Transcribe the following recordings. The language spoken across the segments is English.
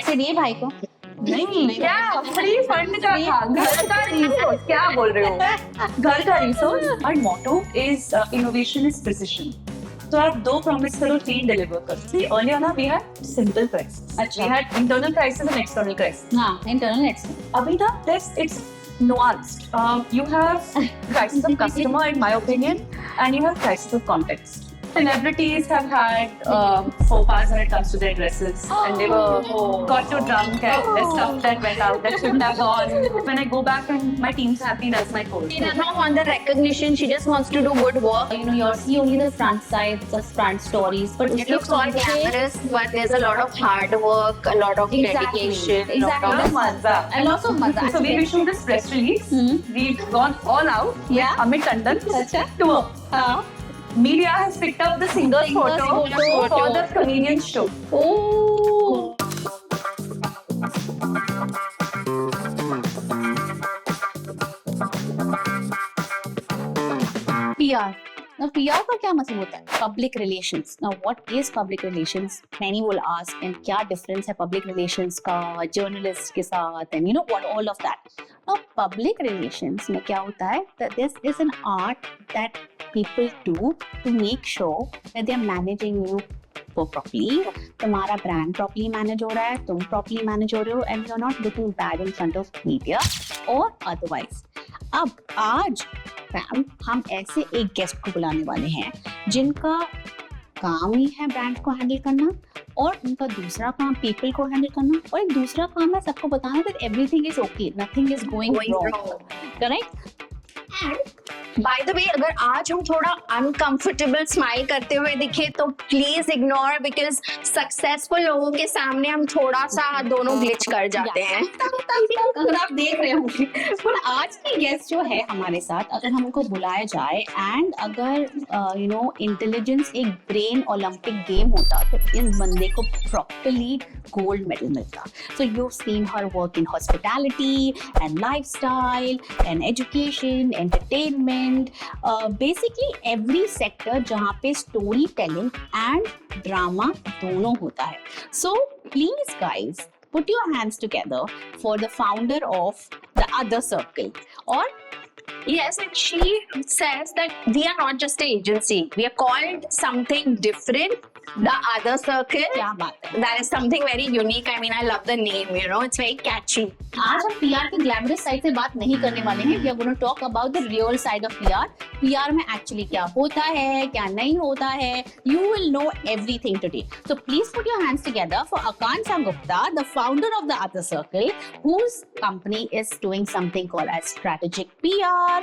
पैसे दिए भाई को? नहीं, क्या फ्री फंड का था, घर का रिसोर्स, क्या बोल रहे हो, घर का रिसोर्स। और motto is innovation is precision. तो आप 2 प्रॉमिस करो, 3 डिलीवर करो। See, earlier ना we had simple crisis. अच्छा। We had internal crisis and external crisis. हाँ, इंटरनल एक्सटर्नल। अभी ना it's nuanced. You have crisis of customer, in my opinion, and you have crisis of context. Celebrities have had faux pas when it comes to their dresses, and they were got too drunk and there's stuff that went out that shouldn't have gone. When I go back and my team's happy, that's my goal. She does not want the recognition. She just wants to do good work. You know, you see only the front side, the front stories, but It looks all glamorous, but there's a lot of hard work, a lot of dedication, a lot Exactly. of Mazza. and also maza. So we issued this press release. We've gone all out. Yeah. Amit Tandon Acha. tour. हाँ. Media has picked up the singer's Singer's photo photo. for the comedian show. Oh. PR. Now, PR का क्या मतलब होता है? Public relations. Now, what is public relations? Many will ask, and क्या difference है public relations का journalist के साथ, and you know what all of that. Now, public relations में क्या होता है? That this is an art that people do to make sure that they are managing you properly. तुम्हारा brand properly manage हो रहा है, तुम properly manage हो रहे हो, and you're not looking bad in front of media or otherwise. अब आज मैम हम ऐसे एक गेस्ट को बुलाने वाले हैं जिनका काम ही है ब्रांड को हैंडल करना, और उनका दूसरा काम पीपल को हैंडल करना, और एक दूसरा काम है सबको बताना that everything is okay, nothing is going wrong. Correct? By the way, अगर आज हम थोड़ा अनकंफर्टेबल स्माइल करते हुए दिखे तो प्लीज इग्नोर, बिकॉज सक्सेसफुल लोगों के सामने हम थोड़ा सा दोनों ग्लिच कर जाते हैं। अगर आप देख रहे होंगे, पर आज की गेस्ट जो है हमारे साथ, अगर हम उनको बुलाया जाए एंड अगर यू नो इंटेलिजेंस एक ब्रेन ओलंपिक गेम होता तो इस बंदे को प्रॉपर्ली गोल्ड मेडल मिलता. So you've seen her work in hospitality and lifestyle and education, entertainment, basically every sector जहाँ पे story telling and drama दोनों होता है. So please guys, put your hands together for the founder of the Other Circle. Or Yes, and she says that we are not just an agency. We are called something different. The Other Circle. क्या बात है. That is something very unique. I mean, I love the name, you know, it's very catchy. आज हम PR के glamorous side से बात नहीं करने वाले हैं. We are going to talk about the real side of PR. PR में actually क्या होता है, क्या नहीं होता है. You will know everything today. So please put your hands together for Akansha Gupta, the founder of the Other Circle, whose company is doing something called as strategic PR,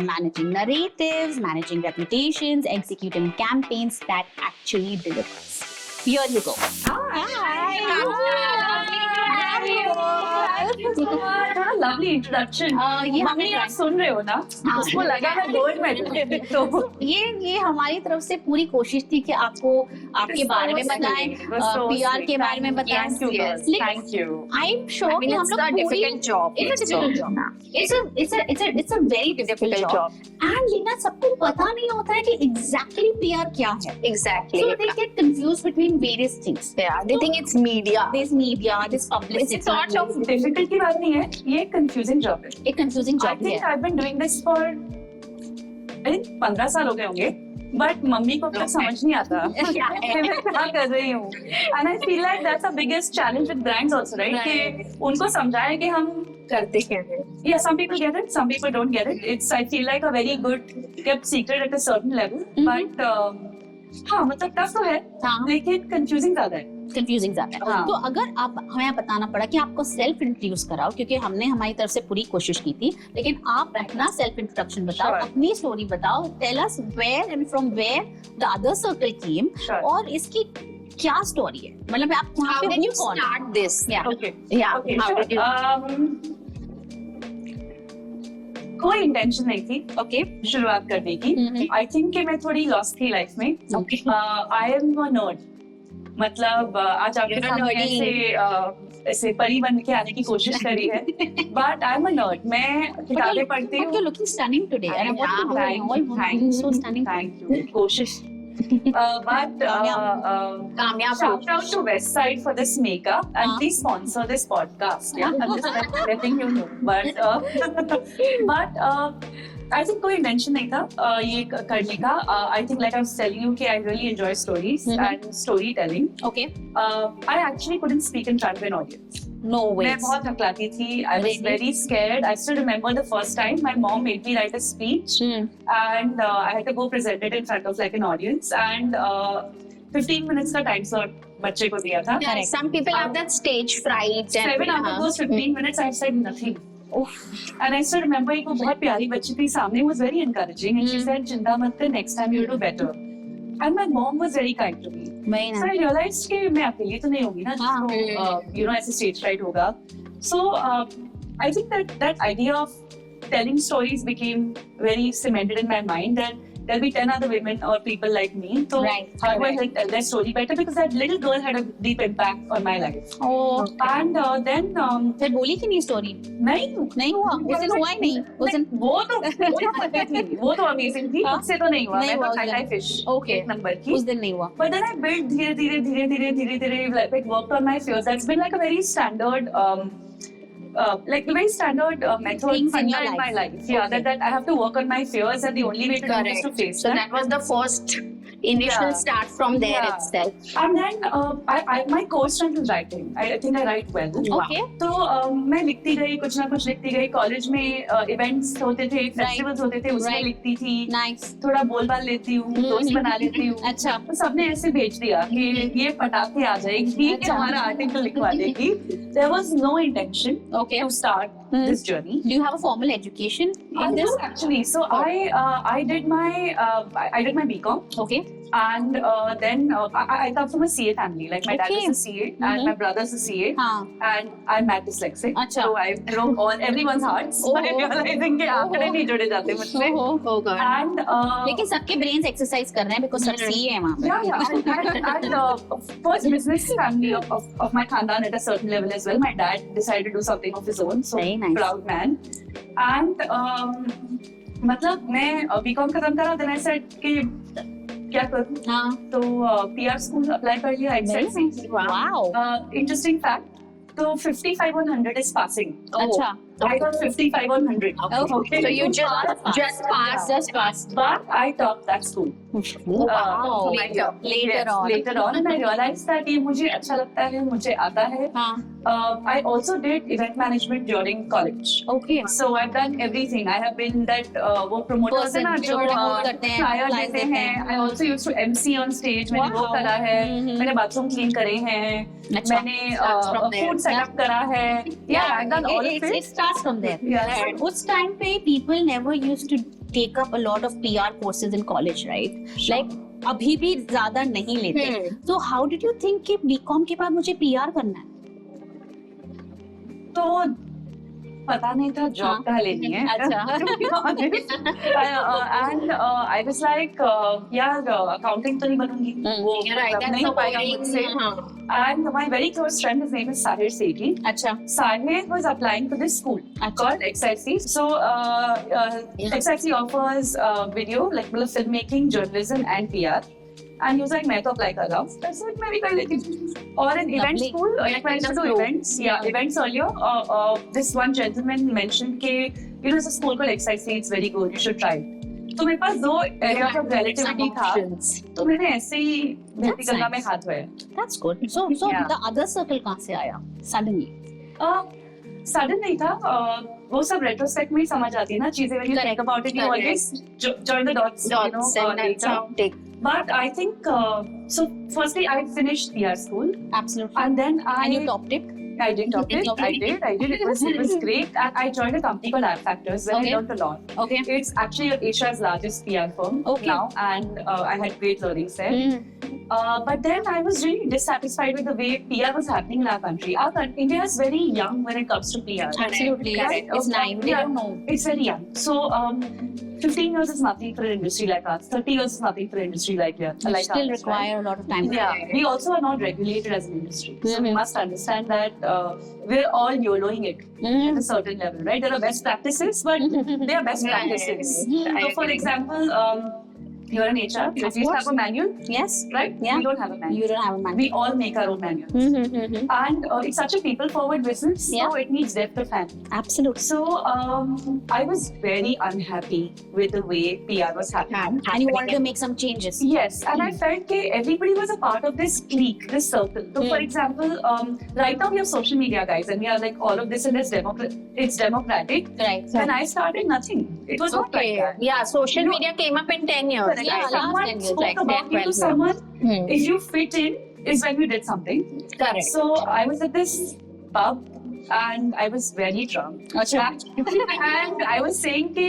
managing narratives, managing reputations, executing campaigns that actually delivers. Here you go. Lovely introduction. ये mummy आप सुन रहे हो ना, उसको लगा मैं gold medal. तो ये हमारी तरफ से पूरी कोशिश थी कि आपको आपके बारे में बताएं, PR के बारे में बताएं. Thank you. I'm sure I mean, कि हम it's लोग a difficult job. It's a difficult job. It's a very difficult job. And लेकिन सबको पता नहीं होता है कि exactly PR क्या है. Exactly. So they get confused between various things. Yeah, they think it's media. There's media, there's publicity. It's sort of difficult की बात नहीं है, ये confusing job है. एक confusing I job है. think I've been doing this for I think 15 साल हो गए होंगे, but मम्मी को तक समझ नहीं आता मैं क्या कर रही हूँ. And I feel like that's the biggest challenge with brands also, right? कि उनको समझाएं कि हम करते हैं. Yeah, some people get it, some people don't get it. It's I feel like a very good kept secret at a certain level, but हाँ मतलब tough तो है, लेकिन confusing ज्यादा है. कंफ्यूजिंग ज्यादा है. हाँ. तो अगर आप हमें बताना पड़ा कि आपको सेल्फ इंट्रोड्यूस कराओ, क्योंकि हमने हमारी तरफ से पूरी कोशिश की थी, लेकिन आप अपना सेल्फ इंट्रोडक्शन बताओ, Sure. अपनी स्टोरी बताओ. Tell us where and from where the other circle came, Sure. और इसकी क्या स्टोरी है, मतलब आप यहाँ How पे did you कौन हो? start this? Yeah. Okay. Yeah. Okay, How sure. did you? कोई इंटेंशन नहीं थी Okay. शुरुआत करने की. आई थिंक कि मैं थोड़ी लॉस्ट थी लाइफ में. Okay. I am a nerd. मतलब आज आपके You're a सामने nerdy. ऐसे परी बन के आने की कोशिश करी है, but I am a nerd. मैं किताबें पढ़ती But हूँ. you're looking stunning today. And what you Thank doing? you, All women thank looking so you, stunning. thank you. कोशिश But कामयाब shout out to Westside for this makeup and हाँ. please sponsor this podcast. Yeah, I'm just letting you know. But I think कोई intention नहीं था ये करने का. I think like I was telling you कि I really enjoy stories and storytelling. Okay. I actually couldn't speak in front of an audience. No way. मैं बहुत हकलाती थी. I was Really? very scared. I still remember the first time my mom made me write a speech and I had to go present it in front of like an audience and 15 minutes का time slot बच्चे को दिया था. Yeah, some people have that stage fright. and- 7 out of those 15 minutes I said nothing. And I still remember एक वो बहुत प्यारी बच्ची थी सामने, was very encouraging and she said चिंता मत कर, next time you'll do better. And my mom was very kind to me. Very So I nice. realized कि मैं अकेली तो नहीं होगी ना जिसको you know ऐसे stage fright होगा. So I think that idea of telling stories became very cemented in my mind that there'll be 10 other women or people like me. So Right, how do I correct. tell their story better? Because that little girl had a deep impact on my life. Oh. And then फिर बोली कि नहीं story? नहीं नहीं हुआ, उस दिन हुआ ही नहीं. उस दिन वो तो perfect थी, वो तो अमेजिंग थी. हाँ? उससे तो नहीं हुआ. नहीं मैं हुआ तो उस खाई दिन. Fish Okay. एक नंबर की. उस दिन नहीं हुआ. But then I built धीरे worked on my fears. That's been like a very standard method Things in your in my life. life. Yeah, Okay. that I have to work on my fears and the only way to do it is to Correct. face So them. that was the first initial Yeah. start from there Yeah. itself. And then my core strength is writing. I think I write well. Okay. तो मैं लिखती गई, कुछ ना कुछ लिखती गई. College में इवेंट्स होते थे, फेस्टिवल्स होते थे, उसमें Right. लिखती थी. Nice. थोड़ा बोल-बाल लेती हूँ, दोस्त बना लेती हूँ. अच्छा. तो सबने ऐसे भेज दिया कि ये पटाखे आ जाएगी, कि अच्छा. हमारा आर्टिकल लिखवा देगी. There was no intention Okay. to start this journey. Do you have a formal education I in this? do actually. So I did my BCom. Okay. And then I come from a CA family. Like my dad Okay. is a CA and my brother's a CA. हाँ. And I'm math dyslexic. अच्छा. So I broke everyone's hearts Oh. by realizing कि आंकड़े नहीं जुड़े जाते मुझसे. Oh God. And लेकिन सबके ब्रेन्स एक्सरसाइज कर रहे हैं बिकॉज सब सी है वहाँ पे. yeah. And first business family of my khandan at a certain level as well. My dad decided to do something of his own. So Very nice. proud man. And मतलब मैं BCom खत्म करा. Then I said कि क्या करूँ? हाँ. तो PR school apply कर लिया. XIC. Wow. Interesting fact. तो 55 on 100 is passing. अच्छा. I got 55 on 100. Okay. So you just passed. Just passed. But I topped that school. Wow. Later. Later on. Later on, and I realized that ये मुझे अच्छा लगता है, मुझे आता है. हाँ. I also did event management during college. Okay. So I've done everything. I have been that वो promoters Person है ना जो जो promote करते हैं, flyer flyers देते देते हैं. हैं. I also used to MC on stage. मैंने वो Wow. करा है. Mhm. मैंने bathroom clean करे हैं. अच्छा. मैंने Starts from there. food setup करा है. Yeah, I've done all of it it. starts from there. Yeah. उस टाइम पे people never used to take up a lot of PR courses in college, right? Like अभी भी ज्यादा नहीं लेते. So how did you think कि BCom के बाद मुझे PR करना है? तो पता नहीं था जॉब कहाँ लेनी है. अच्छा. To be honest. And I was like, यार accounting तो नहीं बनूंगी. वो Right. That's नहीं the पाएगा worrying. मुझसे. हाँ. And my very close friend, his name is Sahir Sethi. अच्छा. Sahir was applying to this school called XIC. So XIC offers video, like मतलब filmmaking, journalism, and PR. And he was like, मैं तो apply कर रहा हूँ. I said, मैं भी कर लेती हूँ. Or an event Lovely. school, like I used to do events. Yeah, events earlier. This one gentleman mentioned कि there's a school called XIC. It's very good. You should try it. तो मेरे पास दो areas of relativity था. तो मैंने ऐसे ही भक्ति गंगा में हाथ धोया. That's good. So Yeah. the other circle कहाँ से आया? Suddenly. सडन नहीं था. वो सब रेट्रोस्पेक्ट में ही समझ आती है ना चीजें. When you Correct. think about it, you Correct. always join the dots. Dots and that's later. how take. But I think so. Firstly, I finished PR school, Absolutely. and then And you topped it. I did top it. Okay. I did. It was great. And I joined a company called App Factors where Okay. I learned a lot. Okay. It's actually Asia's largest PR firm Okay. now, and I had great learnings there. But then I was really dissatisfied with the way PR was happening in our country. India is very young when it comes to PR. Absolutely. Right. It's naive. They Yeah. don't know. It's very young. So 15 years is nothing for an industry like us. 30 years is nothing for an industry like You ours. still Right? require a lot of time. Yeah, we also are not regulated as an industry. So we Mhm. must understand that we're all YOLOing it at a certain level, right? There are best practices, but they are best Right. practices. I So, for agree. example, you're an HR, you at least course. have a manual, Yes. right? Yeah. We don't have a manual. You don't have a man. We all make our own manuals. And it's such a people-forward business, Yeah. so it needs depth of hand. Absolutely. So I was very unhappy with the way PR was happening. And you wanted to make some changes. Yes, and I felt that everybody was a part of this clique, this circle. So, for example, right now we have social media, guys, and we are like all of this, and it's democratic. Right. When I started, nothing. It was not like that. Yeah, social media came up in 10 years. Correct. Yeah, last Someone 10 years, spoke like about 10, you to 12 someone. If you fit in, is when you did something. Correct. So I was at this pub and I was very drunk. अच्छा. And I was saying कि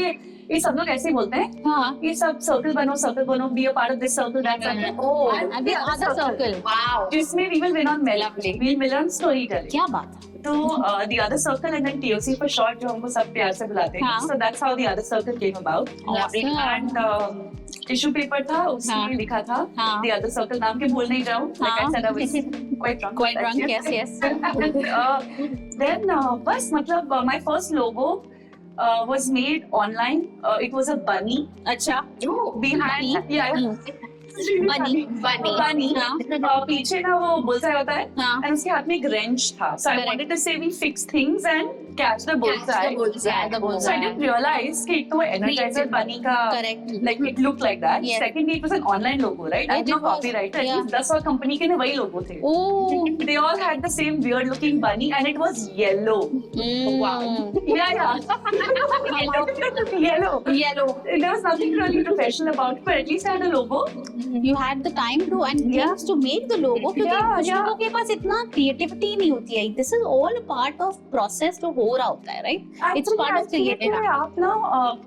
ये सब लोग ऐसे बोलते हैं, हाँ. ये सब circle बनो, be a part of this circle, that circle. Oh, And the other circle. wow. जिसमें we will win on melody, we'll win on storytelling. क्या बात है? तो the other circle and then TOC for short जो हमको सब प्यार से बुलाते हैं. हाँ. So that's how the other circle came about. Awesome. And issue paper था, उसमें लिखा था हाँ. the other circle, नाम के भूल नहीं जाऊँ. Like I said, I was quite drunk. Quite drunk, yes. And, then बस मतलब my first logo was made online. It was a bunny अच्छा. behind. Yeah. Bunny. Bunny. हाँ. पीछे ना वो bullseye होता है. हाँ. And उसके हाथ में एक wrench था. So I Correct. wanted to say we fix things and catch the bullseye. Yeah, the So I bullseye. didn't realize कि एक तो Energizer bunny का Correct. like it looked like that. Yes. Secondly, it was an online logo, right? I It had no was, copyright. At yeah. least 10 और company के ना वही logo थे. Oh. They all had the same weird looking bunny and it was yellow. Wow. Yeah. Yellow. There was nothing really professional about it, but at least I had a logo. You had the time to and Yeah. things to make the logo क्योंकि Yeah, कुछ yeah. लोगों के पास इतना creativity नहीं होती है. This is all a part of process जो हो रहा होता है, right? It's a part of creating. App now,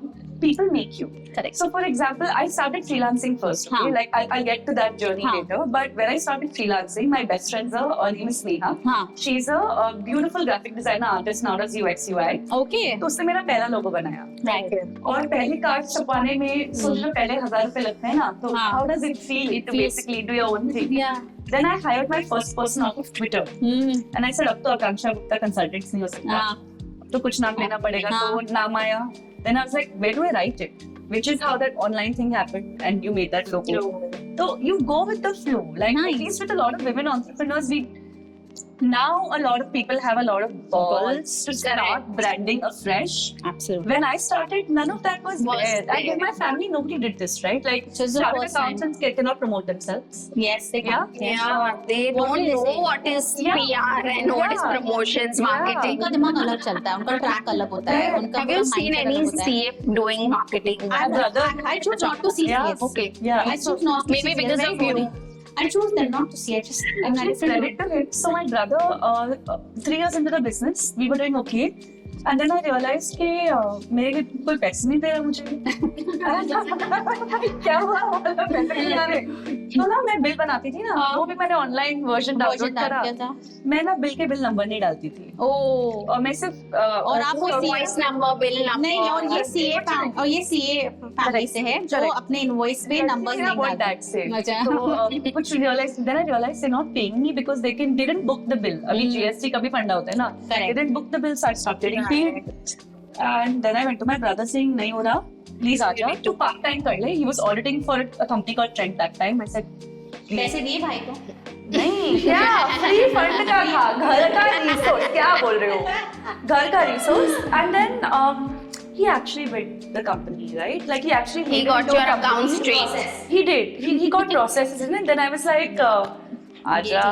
people make you. Correct. So, for example, I started freelancing first. Okay? Huh. Like I'll get to that journey Huh. later. But when I started freelancing, my best friend's her name is Sneha. हाँ. She's a beautiful graphic designer artist now does UX UI. Okay. तो उसने मेरा पहला लोगो बनाया. Right. और पहले card छपवाने में सोच लो पहले 1000 रुपए लगते हैं ना. तो हाँ. how does it feel It to feels- basically do your own thing? Yeah. Then I hired my first person out of Twitter. And I said अब तो आकांक्षा गुप्ता consultants नहीं हो सकता. हाँ. तो कुछ नाम लेना पड़ेगा. हाँ. तो नाम आया. Then I was like, where do I write it? Which is how that online thing happened, and you made that logo. So you go with the flow. Like Nice. at least with a lot of women entrepreneurs, now a lot of people have a lot of balls to start branding afresh. Absolutely. When I started, none of that was there. And in my family, nobody did this, right? Like So it's the chartered first time. accountants cannot promote themselves. Yes, they Yeah. can. Yeah, they What don't will they know say? what is Yeah. PR and what is Yeah. promotions, Yeah. marketing. उनका दिमाग अलग चलता है, उनका track अलग होता है, उनका Have you पूरा seen mindset any अलग होता है. CA doing marketing? My brother. I choose not to see Yeah. CAs. Okay. Yeah. I choose not to Maybe see because CAs. of you. I choose them not to see. I just I'm not Actually, credit to him. So my brother, 3 years into the business, we were doing okay. And then I realized कि मेरे लिए कोई पैसे नहीं दे रहा मुझे. क्या हुआ? पैसे नहीं आ रहे. तो ना मैं बिल बनाती थी ना, वो भी मैंने ऑनलाइन वर्जन डाउनलोड करा. मैं ना बिल के बिल नंबर नहीं डालती थी. ओह. और मैं सिर्फ और आप वो Voice number, bill number. नहीं, और ये CA फैमिली से है जो Correct. अपने इनवॉइस में नंबर्स नहीं what डालते. that said. अच्छा. So कुछ realized, then I realized they're not paying me because they didn't book the bill. अभी GST का भी फंडा होता है ना. Correct. They didn't book the bill, so I stopped getting paid. And then I went to my brother saying, नहीं हो रहा, please आ जा. तू part time कर ले. He was auditing for a company called Trent that time. I said, please. पैसे दिए भाई को. नहीं, क्या फ्री फंड का था, घर का रिसोर्स. क्या बोल रहे हो? घर का resource. And then he actually built the company, right? Like he actually He got your account straight. He did. He got processes in it. Then I was like, आजा,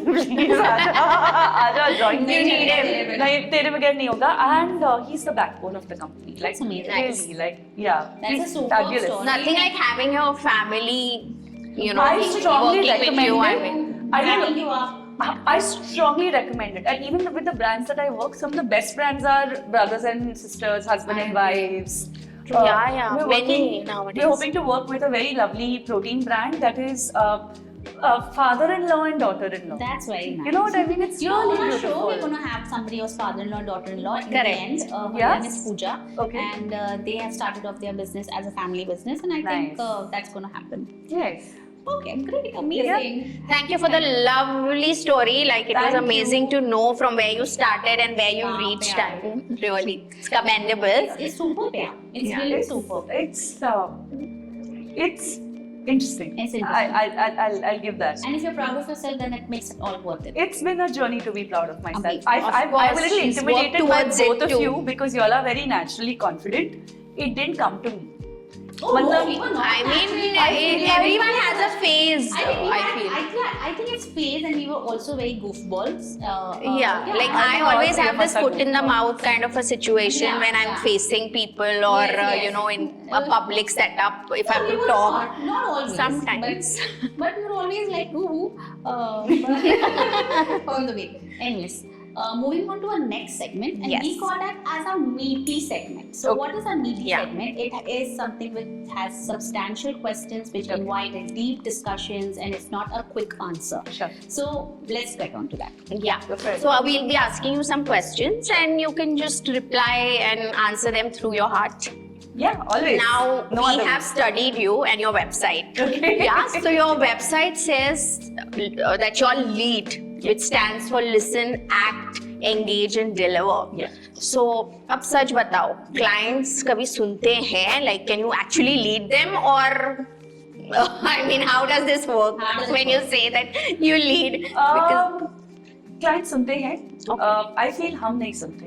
please आजा, join me. नहीं, तेरे बगैर नहीं होगा. And he's the backbone of the company. Like That's amazing. really, like yeah. That's a he's super fabulous. story. Nothing like having your family, you know, I strongly working with recommend you. I it. mean, I don't I strongly recommend it. And even with the brands that I work, some of the best brands are brothers and sisters, husband and wives. Yeah. We're Many working- nowadays. We're hoping to work with a very lovely protein brand that is father-in-law and daughter-in-law. That's very nice. You know what I mean? It's You know, really on our show, beautiful. we're going to have somebody who's father-in-law, daughter-in-law. In Correct. the end, her Yeah. name is Pooja. Okay. And they have started off their business as a family business. And I think Nice. that's going to happen. Yes. Okay, great. Amazing. Thank you for the lovely story. Like it was Thank amazing to know from where you started and where you Yeah, reached. yeah. And really, it's commendable. It's superb, yeah. It's Yeah, really it's superb. it's Interesting. It's interesting. I'll give that. And if you're proud of yourself, then it makes it all worth it. It's been a journey to be proud of myself. Amazing. I'm a course, little she's intimidated worked by towards both it of too. you because you all are very naturally confident. It didn't come to me. Oh, Matlab- we were not I mean, that. everyone has a phase. I think, I feel. I think it's phase, and we were also very goofballs. Yeah, like I I know always all three have of this us are foot in the goofballs. mouth kind of a situation Yeah, when I'm yeah. facing people or Yes, you yes. know in a public setup if I have we to were talk. not always. Sometimes. But we were always like, woo on the way. Anyways, moving on to our next segment, and Yes. we call that as a meaty segment. So, Okay. what is a meaty Yeah. segment? It is something which has substantial questions which invite deep discussions, and it's not a quick answer. Sure. So, let's get on to that. Yeah. Go for it. So we'll be asking you some questions and you can just reply and answer them through your heart. Yeah, always. Now No we other have way. studied you and your website. Okay. Yeah, so your website says that your LEAD, which stands for listen, act, engage and deliver. Yeah. So अब सच बताओ, clients कभी सुनते हैं, like can you actually lead them or I mean how does this work How does it when you work? say that you lead? Because Clients सुनते हैं. Okay. I feel हम नहीं सुनते.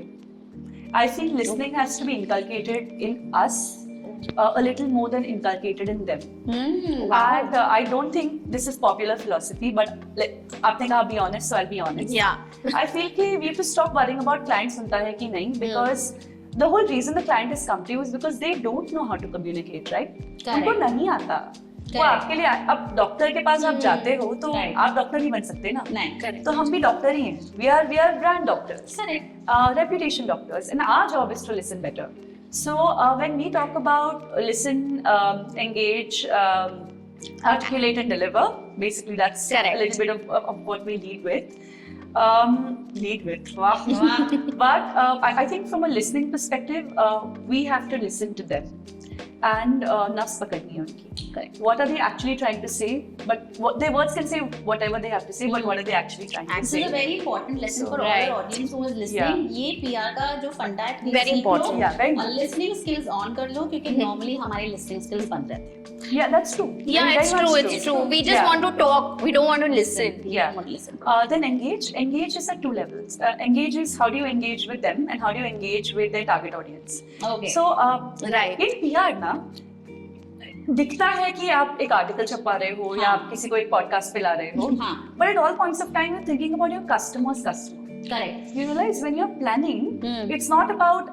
I feel listening has to be inculcated in us a little more than inculcated in them. And I don't think this is popular philosophy, but I think I'll be honest, so I'll be honest. yeah. I feel कि we have to stop worrying about client सुनता है कि नहीं, because the whole reason the client has come to you is because they don't know how to communicate, right? Correct. उनको नहीं आता. वो Correct. आपके लिए अब डॉक्टर के पास आप जाते हो तो Right. आप डॉक्टर नहीं बन सकते ना. नहीं, correct. तो हम भी डॉक्टर ही हैं. We are brand doctors. Correct. Reputation doctors, and our job is to listen better. So when we talk about listen, engage, articulate and deliver, basically that's Correct. a little bit of what we lead with. But I think from a listening perspective, we have to listen to them and nafs pakadni hai unki. Correct. What are they actually trying to say? But their words can say whatever they have to say, but what are they actually trying to This say? is a very important lesson So, for right. all our audience who is listening. ये PR का जो फंडा है, please Very सीख लो important. Yeah, very और listening skills on कर लो क्योंकि normally हमारे listening skills बंद रहते हैं. Yeah, that's true. Yeah, Very it's much true, it's true. We just Yeah. want to talk, we don't want to listen. Yeah. Want to listen. Then engage. Engage is at two levels. Engage is how do you engage with them and how do you engage with their target audience. Okay. So, Right. in PR ना दिखता है कि आप एक article छपवा रहे हो या आप किसी को एक पॉडकास्ट पे ला रहे हो. हाँ. But at all points of time, you're thinking about your customer's customer. Correct. You realize when you're planning, it's not about,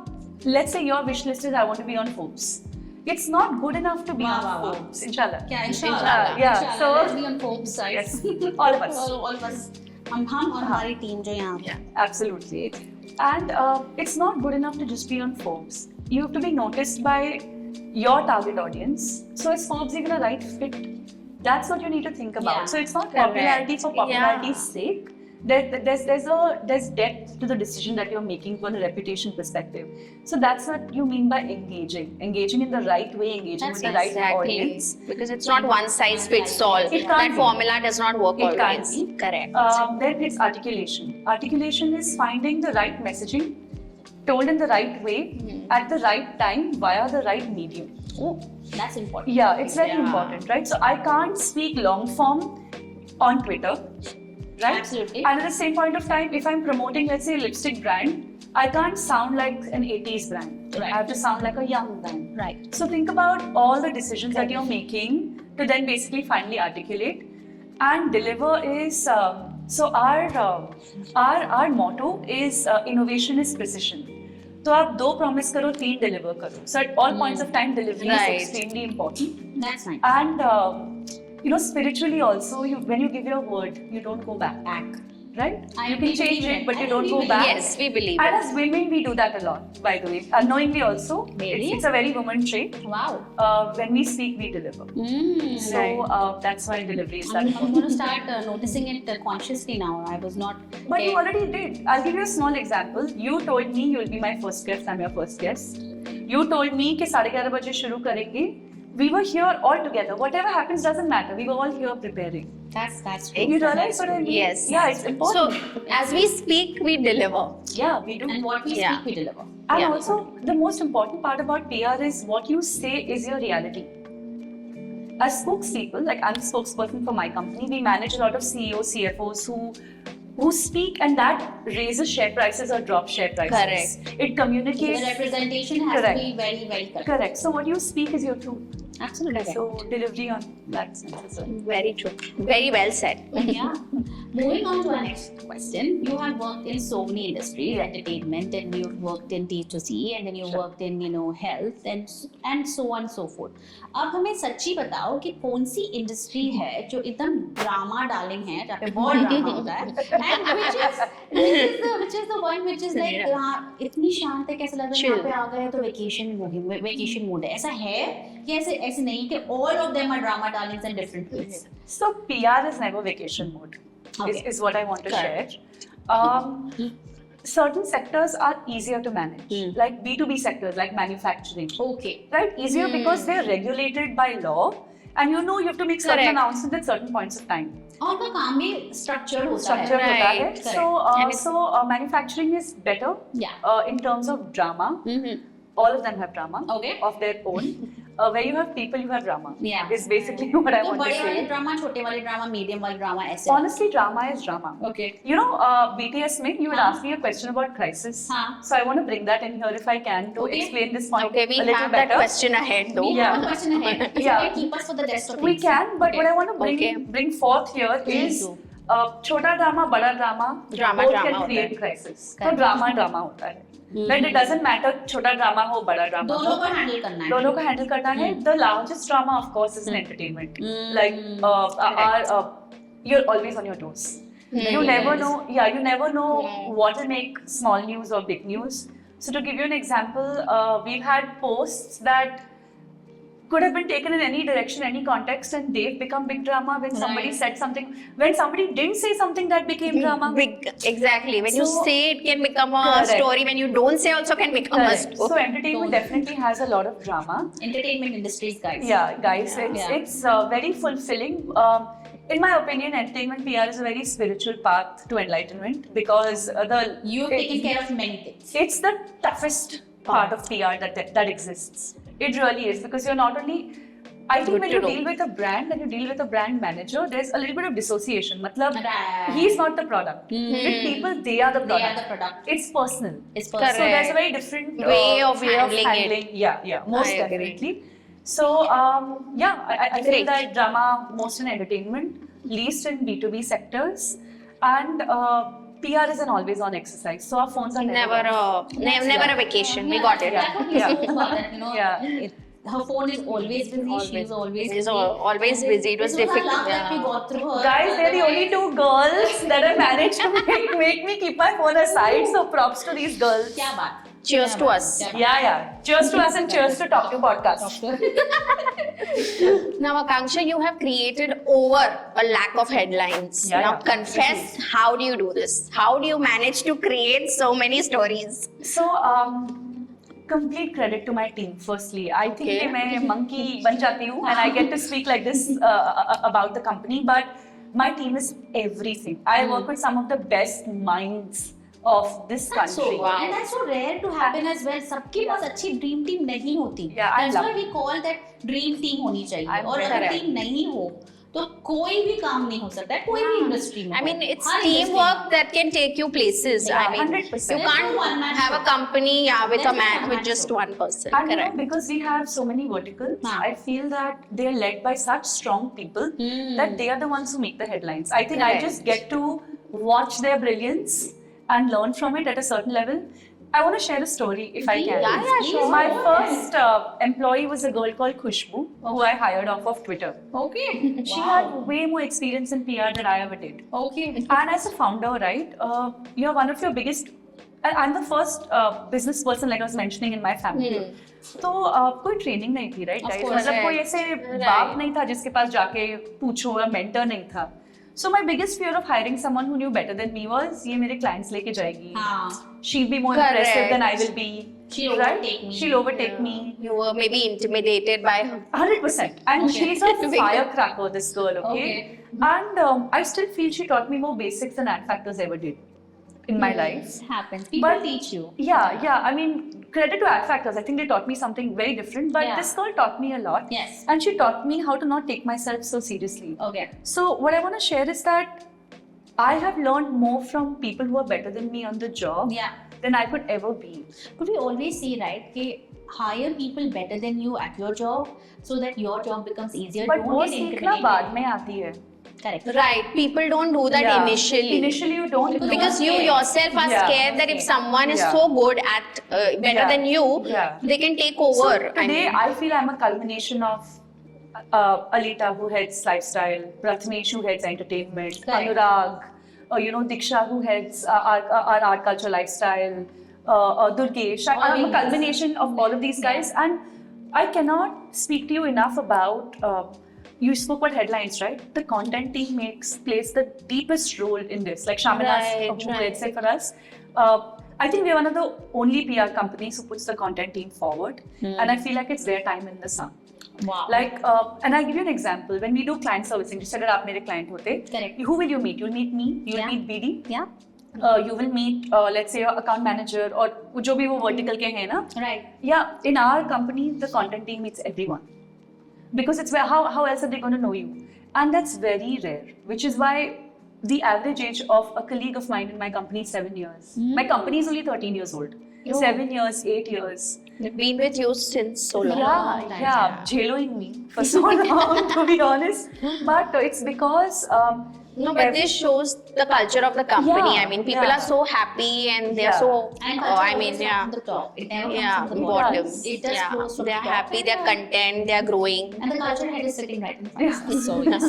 let's say your wish list is I want to be on Forbes. It's not good enough to be Wow, on wow, wow. Forbes, inshallah. क्या इंशाल्लाह. Inshallah, yeah. Inshallah. So- Let's be on Forbes side. Yes, all of us. all of us. हम और हमारी team जो यहाँ पे. Absolutely. And it's not good enough to just be on Forbes. You have to be noticed by your target audience. So is Forbes even a right fit? That's what you need to think about. Yeah. So it's not Correct. popularity for popularity's Yeah. sake. There's depth to the decision that you're making from a reputation perspective. So that's what you mean by engaging in the right way, engaging That's with the right Exactly. audience. Because it's not one size fits all. It can't That be. formula does not work It can't always. be. Correct. Then it's articulation. Articulation is finding the right messaging told in the right way at the right time via the right medium. Oh, that's important. Yeah, it's very Yeah. important, right? So I can't speak long form on Twitter, right? Absolutely. And at the same point of time, if I'm promoting, let's say, a lipstick brand, I can't sound like an 80s brand. Right. I have to sound like a young brand. Right. So think about all the decisions that you're making to then basically finally articulate and deliver is. So our motto is innovation is precision. तो आप दो promise करो, तीन deliver करो. So at all points of time, delivery Right. is extremely important. That's nice. And spiritually also, when you give your word, you don't go back, right? I You can believe change in it, it. but I you don't believe go in back. Yes, we believe And it. as women, we do that a lot, by the way. Unknowingly also, Really? it's a very woman trait. Wow. When we speak, we deliver. So that's why delivery is that I'm important. going to start noticing it consciously now. I was not. But you already did. I'll give you a small example. You told me you'll be my first guest. I'm your first guest. You told me कि 11:30 बजे शुरू करेंगे. We were here all together. Whatever happens doesn't matter. We were all here preparing. That's true. You realize what I mean? Yes. Yeah, it's important. So as we speak, we deliver. Yeah, we do. And what we Yeah. speak, we deliver. And Yeah. also, the most important part about PR is what you say is your reality. as spokespeople, like I'm a spokesperson for my company, we manage a lot of CEOs, CFOs who speak, and that raises share prices or drops share prices. Correct. It communicates. The representation has Correct. to be very, very correct. Correct. So what you speak is your truth. Absolutely. So delivery on that sense as well. Very true. Very well said. Yeah. Moving on to our next question. You have worked in so many industries, entertainment, and you've worked in D2C, and then you worked in, health and so on and so forth. अब हमें सच्ची बताओ कि कौन सी industry है जो एकदम drama darling है, जहाँ पे बहुत ड्रामा होता है, and which is the one which is like हाँ इतनी शांत है, कैसा लग रहा है यहाँ पे आ गए तो वेकेशन मोड है, ऐसा है कि ऐसे नहीं कि all of them are drama darlings in different ways. So PR is never vacation mode. Okay. Is what I want to Correct. share. Certain sectors are easier to manage, like B2B sectors, like manufacturing. Okay. Right? Easier because they're regulated by law, and you have to make certain Correct. announcements at certain points of time. और उनका काम भी structured होता है. Structured होता है. Right. Correct. So manufacturing is better Yeah. in terms of drama. All of them have drama Okay. of their own. Where you have people, you have drama. Yeah. Is basically what I तो want to बड़े वाले say. Drama, छोटे वाले drama, medium वाले drama ऐसे. Honestly, drama is drama. Okay. BTS में you would हाँ. ask me a question about crisis. हाँ. So I want to bring that in here if I can to Okay. explain this point Okay, we a little have better. that question ahead though. We Yeah. have one question ahead. So Yeah. you can keep us for the rest of We things. can, but Okay. what I want to Okay. bring forth here Please is do. छोटा drama, बड़ा drama, Drama both drama can होता create है. crisis. तो Correct. Drama होता है. But it doesn't matter छोटा drama हो, बड़ा ड्रामा दोनों हो. को हैंडल करना है. दोनों को handle करना है. The largest drama, of course, is in entertainment. Like you're always on your toes. You never know. Yeah, you never know what will make small news or big news. So to give you an example, we've had posts that could have been taken in any direction, any context, and they've become big drama when somebody Right. said something. When somebody didn't say something, that became drama. Big, exactly. When you So- say it can become a Correct. story. When you don't say also can become a Correct. story. So entertainment definitely has a lot of drama. Entertainment industries, guys. Yeah, guys, Yeah. it's very fulfilling. In my opinion, entertainment PR is a very spiritual path to enlightenment because You've taken care of many things. it's the toughest part of PR that exists. It really is because you're not only. I think Good when to you know. deal with a brand and you deal with a brand manager, there's a little bit of dissociation. Matlab, Right. he's not the product. With people, they are the They product. are the product. It's personal. It's So personal. there's a very different Way of handling it. handling. Yeah, most I agree. definitely. So I feel Great. that drama most in entertainment, least in B2B sectors, and PR is an always-on exercise. So our phones are Never off. never a vacation. We got it. That's what you Yeah. spoke about, that, Yeah. her phone is always busy. She's always She's busy. always busy. It was This our difficult. luck that we got through her. Guys, they're the only two girls that have managed to make me keep my phone aside. So props to these girls. क्या बात? Cheers to us. Yeah. Cheers to us and cheers to Talk to Podcast. Now, Akanksha, you have created over a lakh of headlines. Yeah, Now, yeah. confess, how do you do this? How do you manage to create so many stories? So, complete credit to my team. Firstly, I think Okay. कि मैं monkey बन जाती हूँ and I get to speak like this about the company. But my team is everything. I work with some of the best minds of this That's so country. wow. and that's so rare to happen as well. सबके पास अच्छी dream team नहीं होती. Yeah, I That's love why we call that dream team होनी चाहिए. I'm और अगर correct. Team नहीं हो तो कोई भी काम नहीं हो सकता है, कोई भी इंडस्ट्री में. I mean, it's her industry teamwork में. that can take you places. Yeah, I mean, 100%. you There's no one man can't have a show. company with There's a no man one with man just show. one person. And you know, Correct. because we have so many verticals, Huh. I feel that they are led by such strong people that they are the ones who make the headlines. I think Correct. I just get to watch their brilliance and learn from it at a certain level. I want to share a story if I can. Yeah, sure. My first employee was a girl called Khushbu, who I hired off of Twitter. Okay. She had way more experience in PR than I ever did. Okay. And as a founder, right, you're one of your biggest. I'm the first business person, like I was mentioning, in my family. तो कोई training नहीं थी, right Of guys? course, मतलब कोई ऐसे बाप नहीं था जिसके पास जाके पूछो, या मेंटर नहीं था. So my biggest fear of hiring someone who knew better than me was ये मेरे clients लेके जाएगी. हाँ. She'll be more Correct. impressive than I will be. She'll right? overtake me. She'll overtake me. You were maybe intimidated by her. 100%. And Okay. she's a firecracker, this girl, okay? Okay. And I still feel she taught me more basics than Ant Factors ever did. in my life. It happens. People But- teach you. Yeah. I mean, credit to Ad Factors. I think they taught me something very different. But Yeah. this girl taught me a lot. Yes. And she taught me how to not take myself so seriously. Okay. So what I want to share is that I have learned more from people who are better than me on the job Yeah. than I could ever be. But we always say, right, कि hire people better than you at your job so that your job becomes easier. But Don't वो get सीखना intimidated. बाद में आती है. Correct. Right. People don't do that Yeah. initially. Initially you don't know. Because you yourself are Yeah. scared that if someone is Yeah. so good at better Yeah. than you, Yeah. they can take over. So today I feel I'm a culmination of Alita, who heads lifestyle, Prathamesh, who heads entertainment, Correct. Anurag, Diksha, who heads our art culture lifestyle, Durgesh. I'm a All these. culmination of all of these guys, and I cannot speak to you enough about. You spoke about headlines, right? The content team plays the deepest role in this. Like Shaminas, Right, who right. heads it for us. I think we're one of the only PR companies who puts the content team forward, and I feel like it's their time in the sun. Wow. Like, and I'll give you an example. When we do client servicing, just अगर आप मेरे client होते, Correct. who will you meet? You'll meet me. You'll Yeah. meet BD. Yeah. You will meet, let's say, your account manager or जो भी वो vertical के हैं ना. Right. Yeah, in our company, the content team meets everyone because it's where how else are they going to know you? And that's very rare, which is why the average age of a colleague of mine in my company is 7 years. My company is only 13 years old. Oh. 7 years, 8 years. They've been with you since so long. Yeah, jailing me for so long, to be honest. But it's because No, but this shows the culture of the company. Yeah, I mean, people yeah. are so happy and they're Yeah. so. And I mean, yeah. from the top. It never Yeah, comes from the bottom. bottom. It just Yeah, flows from they're the top. happy, they're content, they're growing. And the culture head is sitting right in front of us. So, yes.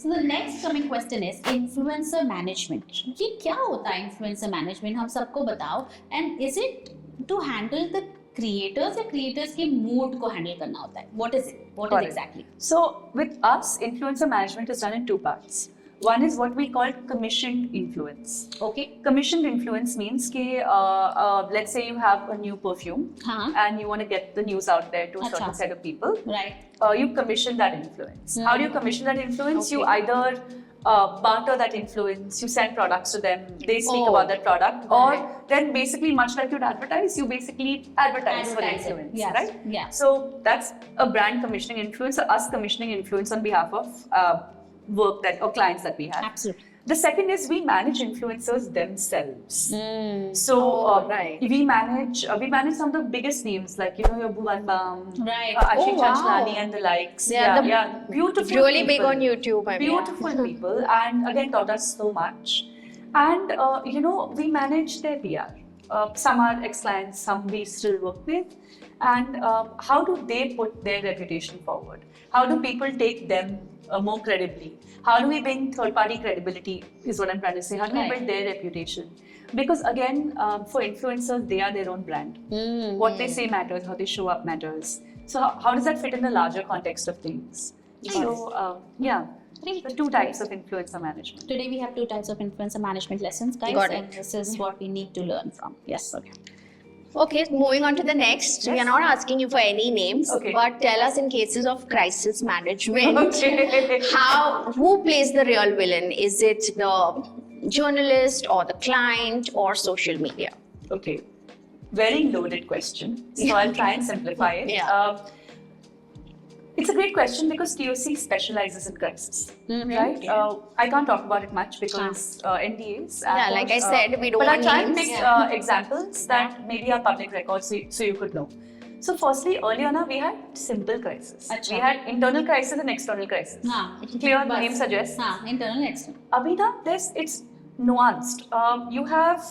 So the next coming question is influencer management. ये क्या होता है influencer management? हम सबको बताओ. And is it to handle the creators या creators के mood को handle करना होता है? What is it? What Got is it. exactly? So with us, influencer management is done in two parts. One is what we call commissioned influence. Okay. Commissioned influence means कि let's say you have a new perfume हाँ. and you want to get the news out there to a certain अच्छा. set of people. Right. You commission that influence. How do you commission that influence? You Okay. either barter that influence, you send products to them, they speak Oh. about that product, Right. or then basically, much like you'd advertise, you basically advertise for Advertise it. influence, Yes. right? Yeah. So that's a brand commissioning influence, or us commissioning influence on behalf of work that or clients that we have. Absolutely. The second is we manage influencers themselves. So right. we manage some of the biggest names like your Bhuvan Bam, Right. Ashish Oh, wow. Chanchlani and the likes. They are the beautiful. Really big people. on YouTube. I mean. Beautiful people, and again taught us so much. And we manage their PR. Some are ex-clients, some we still work with. And how do they put their reputation forward? How do people take them more credibly? How do we bring third-party credibility is what I'm trying to say. How do we Right. build their reputation? Because again, for influencers, they are their own brand. What they say matters, how they show up matters. So how does that fit in the larger context of things? So yeah, Great. the two types of influencer management. Today we have two types of influencer management lessons, guys, Got it. and this is what we need to learn from. Yes. Okay. Okay, moving on to the next. We are not asking you for any names, Okay. but tell us in cases of crisis management, Okay. who plays the real villain? Is it the journalist or the client or social media? Okay, very loaded question. So I'll try and simplify it. Yeah. It's a great question because TOC specializes in crisis, Mhm. right? Yeah. I can't talk about it much because NDAs. Yeah, like I said, we don't But I'll want try and names. pick Yeah. examples that maybe are public records so you could know. So firstly, earlier on, we had simple crisis. Acha. We had internal crisis and external crisis. हाँ. Clear, the बस. name suggests. हाँ, internal and external. Abhida, it's nuanced. You have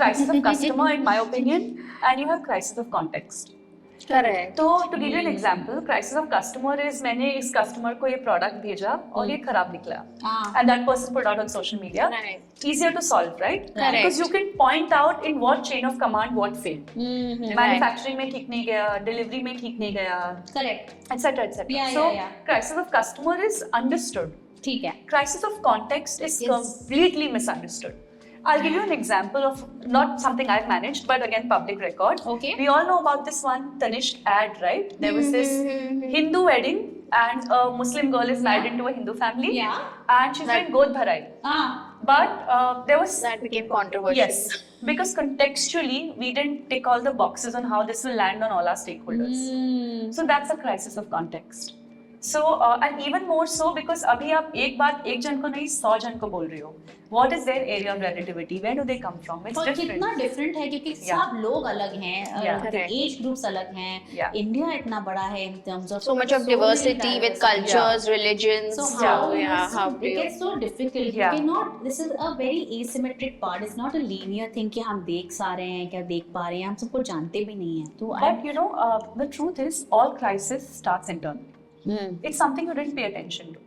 crisis of customer, in my opinion, and you have crisis of context. Correct. तो to give you an example, crisis of customer is मैंने इस customer को ये product भेजा और ये खराब निकला, हाँ. and that person put out on social media. Right. Easier to solve, right? Correct. Because you can point out in what chain of command what failed. Right. Manufacturing में ठीक नहीं गया, delivery में ठीक नहीं गया, Correct. etc. etc. Yeah, So yeah, yeah. crisis of customer is understood. ठीक है. Crisis of context is Yes. completely misunderstood. I'll give you an example of not something I've managed, but again, public record. Okay. We all know about this one Tanishq ad, right? There was this Hindu wedding, and a Muslim girl is married into a Hindu family. Yeah. And she's doing Godh Bharai. हाँ. But there was That became controversial. yes, because contextually we didn't tick all the boxes on how this will land on all our stakeholders. So that's a crisis of context. So and even more so because अभी आप एक बात एक जन को नहीं 100 जन को बोल रहे हो. What is their area of relativity? Where do they come from? It's और different. कितना डिफरेंट है क्योंकि Yeah. सब लोग अलग हैं, Yeah. Correct. एज ग्रुप्स अलग हैं, Yeah. इंडिया इतना बड़ा है in terms of So much of many diversity with diversity. cultures, religions. So Yeah. how do it you? gets so difficult. Yeah. You cannot. This is a very asymmetric part. It's not a linear thing कि हम देख सा रहे हैं, क्या देख पा रहे हैं, हम सबको जानते भी नहीं हैं. तो But you know, the truth is, all crisis starts internal. It's something you didn't pay attention to.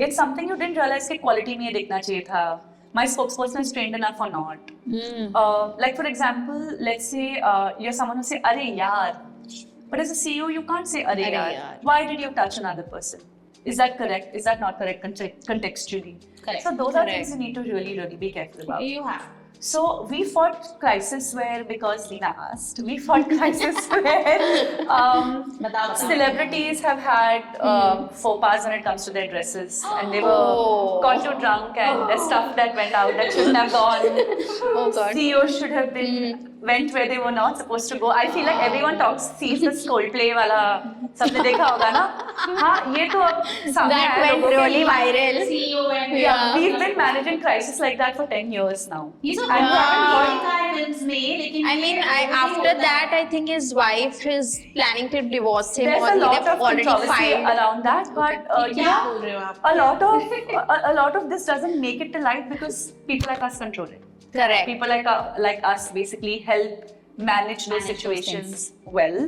It's something you didn't realize कि quality में ये देखना चाहिए था. My spokesperson is trained enough or not. Like for example, let's say you're someone who say, "Arey yaar," but as a CEO, you can't say "Arey Arey yaar." yaar. Why did you touch another person? Is that correct? Is that not correct contextually? Correct. So those are Correct. things you need to really, really be careful about. you have. So we fought crisis where, because Lina asked, we fought crisis where बताओ. celebrities have had faux pas when it comes to their dresses, and they were Oh. got too drunk, and there's stuff that went out that shouldn't have gone. Oh God. CEOs should have been went where they were not supposed to go. I feel like everyone sees this Coldplay वाला, सबने देखा होगा ना? हाँ, ये तो अब सामने That आया went लोगों के really लिए। viral. CEO and Yeah, we've been managing crisis like that for 10 years now. ये सब And we haven't got- देखा है films में, लेकिन I mean, after that, I think his wife is planning to divorce him, There's or a lot they've of already controversy filed. around that, but you क्या know, बोल रहे हो आप? a lot of this doesn't make it to light because people like us control it. Correct. People like us basically help manage those Manage those situations well.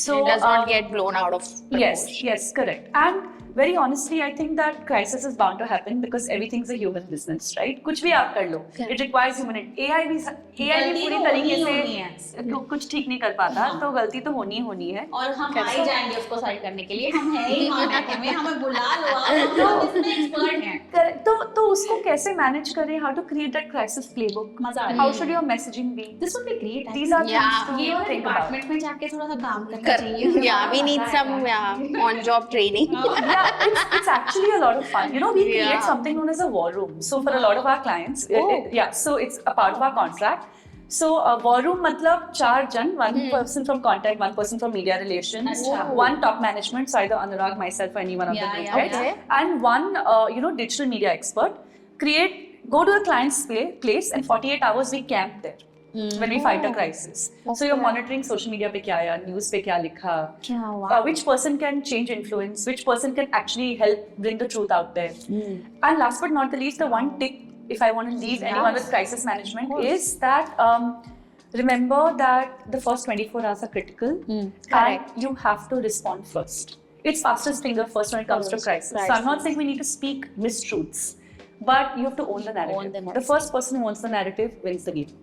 So It does not get blown out of proportion. yes, correct. And very honestly, I think that crisis is bound to happen because everything's a human business, right? कुछ भी आप कर लो, Correct. it requires human. AI भी गलती पूरी तो तरीके होनी है। से कुछ ठीक नहीं कर पाता, हाँ। तो गलती तो होनी है। और हम कैसे? आ ही जाएंगे उसको सही करने के लिए. हम है ही वहाँ बैठे हुए, हमें बुला लो, आप लोग इसमें एक्सपर्ट हैं. Correct. तो उसको कैसे मैनेज करें? How to create that crisis playbook? मजा आ How रही should your messaging be? This would be great. These are Yeah. things ये to वाला think about. डिपार्टमेंट में जाके थोड़ा सा काम करना चाहिए. Yeah, we need some on-job training. Yeah, it's actually a lot of fun. You know, we Yeah. create something known as a war room. So for a lot of our clients, yeah, so it's a part of our contract. So war room matlab 4 jan, one person from contact, one person from media relations, Achha. one top management, so either Anurag, myself, or any one of the Yeah, group yeah, heads, okay. and one digital media expert. Go to the client's place, and 48 hours we camp there. When we fight a crisis. So you're monitoring social media पे क्या आया, news पे क्या लिखा, क्या हुआ? which person can change influence, which person can actually help bring the truth out there. And last but not the least, the one tip, if I want to leave anyone with crisis management, is that remember that the first 24 hours are critical, Correct. and you have to respond first. It's fastest finger first when it comes to crisis. So I'm not saying we need to speak mistruths, but you have to own the narrative. Own the narrative. The first person who owns the narrative wins the game.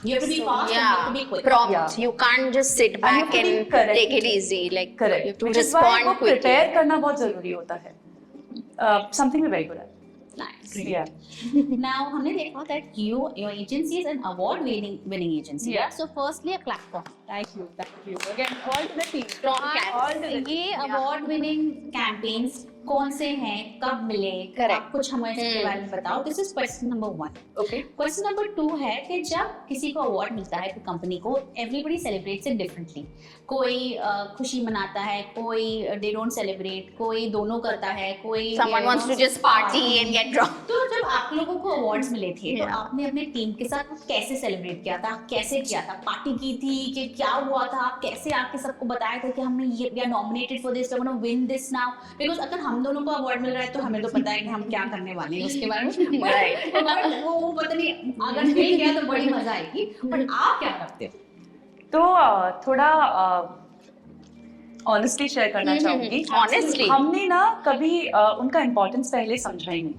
You have to be fast and you Yeah, have to be quick. prompt. Yeah. You can't just sit And you have back to be and correct. take it easy. Like Correct. you have to Which is why respond वो quickly. prepare करना बहुत जरूरी होता है. Something we're very good at. Nice. Yeah. Now, हमने देखा that your agency is an award-winning agency. Yeah. So, firstly, a clap for. Thank you. Again, all to the team. Strong claps. All to the ये award-winning campaigns कौन से हैं, कब मिले? Correct. आप कुछ हमें इसके बारे में बताओ. This is question number 1. Okay. Question number 2 है कि जब किसी को अवार्ड मिलता है कंपनी को, एवरीबडी सेलिब्रेट्स इट डिफरेंटली. कोई खुशी मनाता है, कोई दे डोंट सेलिब्रेट, कोई दोनों करता है, कोई Someone wants to just party and get drunk. तो जब आप लोगों को अवार्ड्स मिले थे तो Yeah. आपने अपने टीम के साथ कैसे सेलिब्रेट किया था, कैसे किया था, पार्टी की थी कि क्या हुआ था, कैसे आके सबको बताया था कि हमने ये we are nominated for this, we want to win this now? Because अगर हम दोनों को अवार्ड मिल रहा है तो हमें तो पता है कि हम क्या करने वाले हैं उसके बारे में. Right. But वो पता नहीं अगर मिल गया तो बड़ी मजा आएगी. बट आप क्या करते हो? तो थोड़ा ऑनेस्टली शेयर करना चाहूंगी. Honestly. हमने ना कभी उनका इम्पोर्टेंस पहले समझा ही नहीं.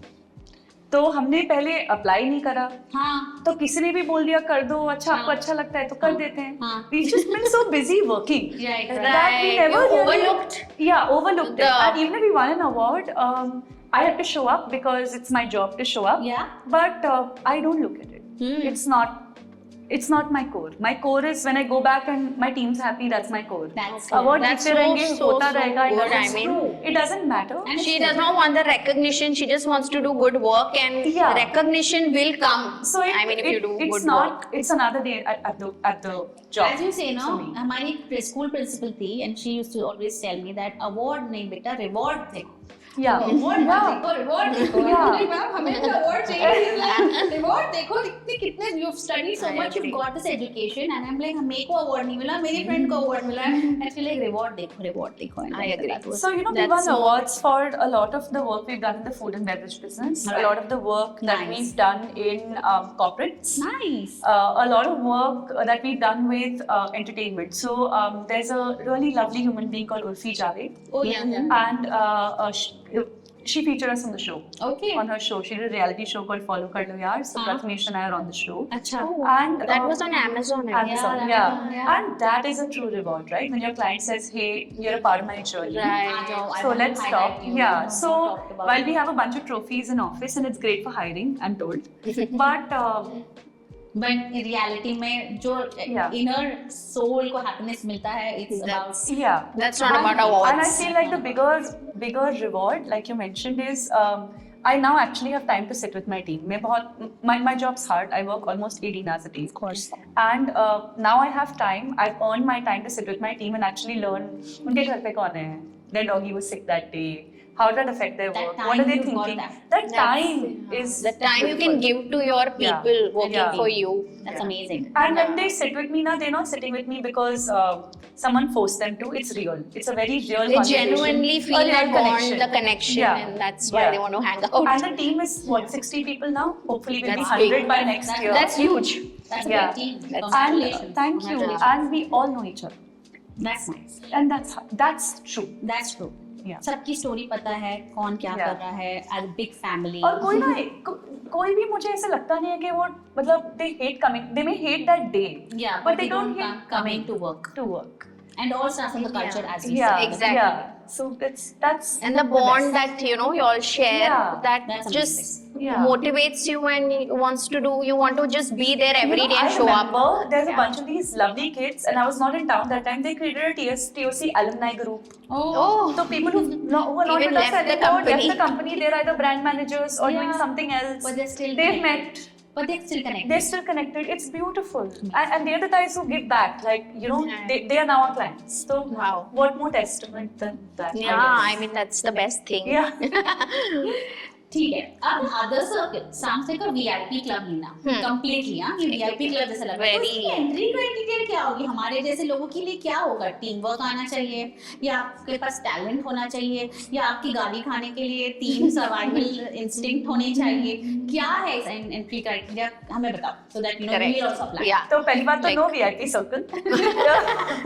तो हमने पहले अप्लाई नहीं करा. हाँ. तो किसी ने भी बोल दिया कर दो, अच्छा आपको अच्छा लगता है तो कर देते हैं. हाँ. We've just been so busy working Right, that we Right. never You really- overlooked overlooked it. the- And even if we won an award, I had to show up because it's my job to show up. Yeah. But I don't look at it. It's not it's not my core. My core is when I go back and my team's happy, that's my core. That's Award That's जीतते रहेंगे, so होता रहेगा, it good. I doesn't- mean, it doesn't matter. And she does not want the recognition. She just wants to do good work, and Yeah. recognition will come. So I mean, if you do it's good not, work. it's another day at the job. As you say, no, for me. हमारी school principal थी and she used to always tell me that award नहीं बेटा reward देखो. Yeah. Reward Yeah. देखो, reward देखो. Yeah. I'm like, "Ma'am, हमें तो award चाहिए. Reward देखो, कितने you've studied so I much, you've agree. got this education, and I'm like, मेरे को award नहीं मिला, मेरी friend को award मिला. And she's like, reward देखो. And I agree. that was- So, you know, we That's won more- awards for a lot of the work we've done in the food and beverage business, Right. a lot of the work that Nice. we've done in corporates, Nice. a lot of work that we've done with entertainment. So, there's a really lovely human being called Urfi Javed, Oh yeah. and she featured us on the show. Okay. On her show, she did a reality show called Follow Kar Lo Yaar. So, Uh-huh. Prathamesh and I are on the show. अच्छा. And That was on Amazon. I guess. Amazon, Yeah. And that is a true reward, right? When your client says, "Hey, you're a part of my journey." Right. आ जाओ, I So want to let's highlight talk. you. Yeah. We So talked about while it. we have a bunch of trophies in office and it's great for hiring, I'm told. But But in reality में जो Yeah. inner soul को happiness मिलता है, it's about yeah. That's not about awards. And I feel like the bigger reward, like you mentioned, is I now actually have time to sit with my team. My job's hard. I work almost 18 hours a day. of course. And now I have time. I've earned my time to sit with my team and actually learn उनके घर पे कौन है, their doggy was sick that day. How did that affect their That work? time What are they you've got thinking? that. That time is The time you can give to your people working Yeah. for you. That's Yeah. amazing. And when they sit with me now, they're not sitting with me because someone forced them to. It's real. It's a very real They conversation. genuinely A feel real that bond, the connection, Yeah. and that's why Yeah. they want to hang out. And the team is what, 60 people now? Hopefully we'll be That's 100 big. by next year. That's huge. That's a Yeah. big team. That's- Congratulations. And thank you. Congratulations. And we all know each other. That's nice. And that's true. That's true. Yeah. सबकी story पता है, कौन क्या Yeah. कर रहा है, as a big family. और कोई ना कोई भी मुझे ऐसे लगता नहीं है कि वो मतलब they may hate that day, Yeah, but they don't hate coming to work. to work. And all starts from the culture, as you Yeah, said. Exactly. Yeah. So that's And the bond that you all share, Yeah. that That's just Yeah. motivates you and you want to just be there every day and I show up. remember there's a Yeah. bunch of these lovely kids, and I was not in town that time. They created a TOC alumni group. Oh, So people who are not Even with us left the anymore, company. left the company. They're either brand managers or doing Yeah. something else. But they're still They've connected. met. But they're still connected. They're still connected. It's beautiful. And they're the guys who give back. Like, Yeah. they are now our clients. So Wow. what more testament than that? yeah, I mean that's the best thing. Yeah. ठीक है. अब other circle, Samsung का VIP club लेना, completely हाँ, ये VIP club जैसा लग रहा है. तो Very- इसकी entry criteria क्या होगी? हमारे जैसे लोगों के लिए क्या होगा? Team work आना चाहिए, या आपके पास talent होना चाहिए, या आपकी गाली खाने के लिए team survival instinct होने चाहिए? क्या है इस entry criteria? हमें बताओ, so that Correct. we'll also apply. Yeah. तो पहली बात तो Like- no VIP circle.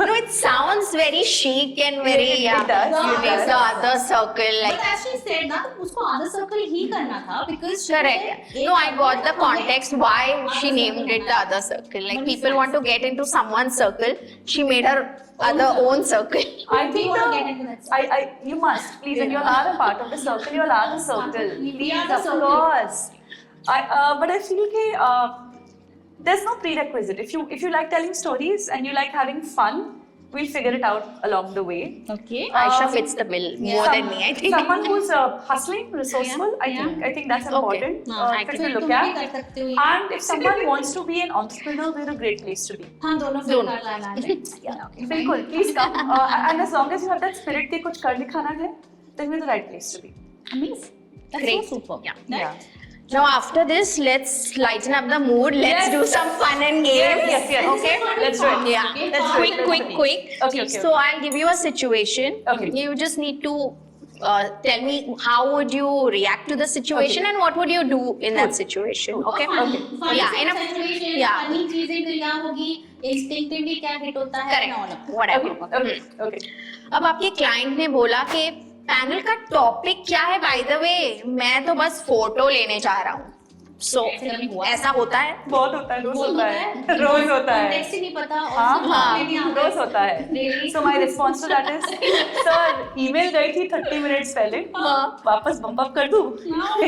No, it sounds very chic and very It does, you it need does. the other circle like. But as she said ना, तो उसको other circle ही करना था because Correct. No, I got the context why she named it the other circle. Like people want to get into someone's circle, she made her other own circle. I We think want to get into that circle. you must please, and you all are a part of the circle. You all are the circle. We Please, are the of circle. course. But I feel there's no prerequisite. If you like telling stories and you like having fun, we'll figure it out along the way. Okay. Aisha fits the bill more than me, I think. Someone who's hustling, resourceful. Yeah. I think that's important I to can look तुम भी at. कर सकते हो ये. And if someone wants to be an entrepreneur, we're a great place to be. हाँ दोनों दोनों. फिर ला लेंगे. बिल्कुल, please come. And as long as you have that spirit कि कुछ कर दिखाना है, then we're the right place to be. Amazing. That's Great. so super. Yeah. Right? Now after this, let's lighten up the mood. Let's Yes. do some fun and games. Yes. Okay. Let's do it. Yeah. Okay, Let's fun. quick. Okay. So I'll give you a situation. Okay. You just need to tell me how would you react to the situation Okay. and what would you do in that situation. Okay. Funny. Funny Yeah. In a situation, yeah. funny चीजें क्या होगी, instinctively क्या hit होता है, and all of correct. that. Whatever. Okay. अब आपके client ने बोला कि पैनल का टॉपिक क्या है बाय द वे, मैं तो बस फोटो लेने जा रहा हूँ. So ऐसे कभी हुआ? ऐसा होता है? बहुत होता है, रोज रोज होता है, रोज होता है। Context ही नहीं पता और हाँ सब हाँ, समझ नहीं आता। रोज होता है। Really? So my response to that is, sir email गई थी 30 मिनट्स पहले, वापस बम्प अप कर दूं?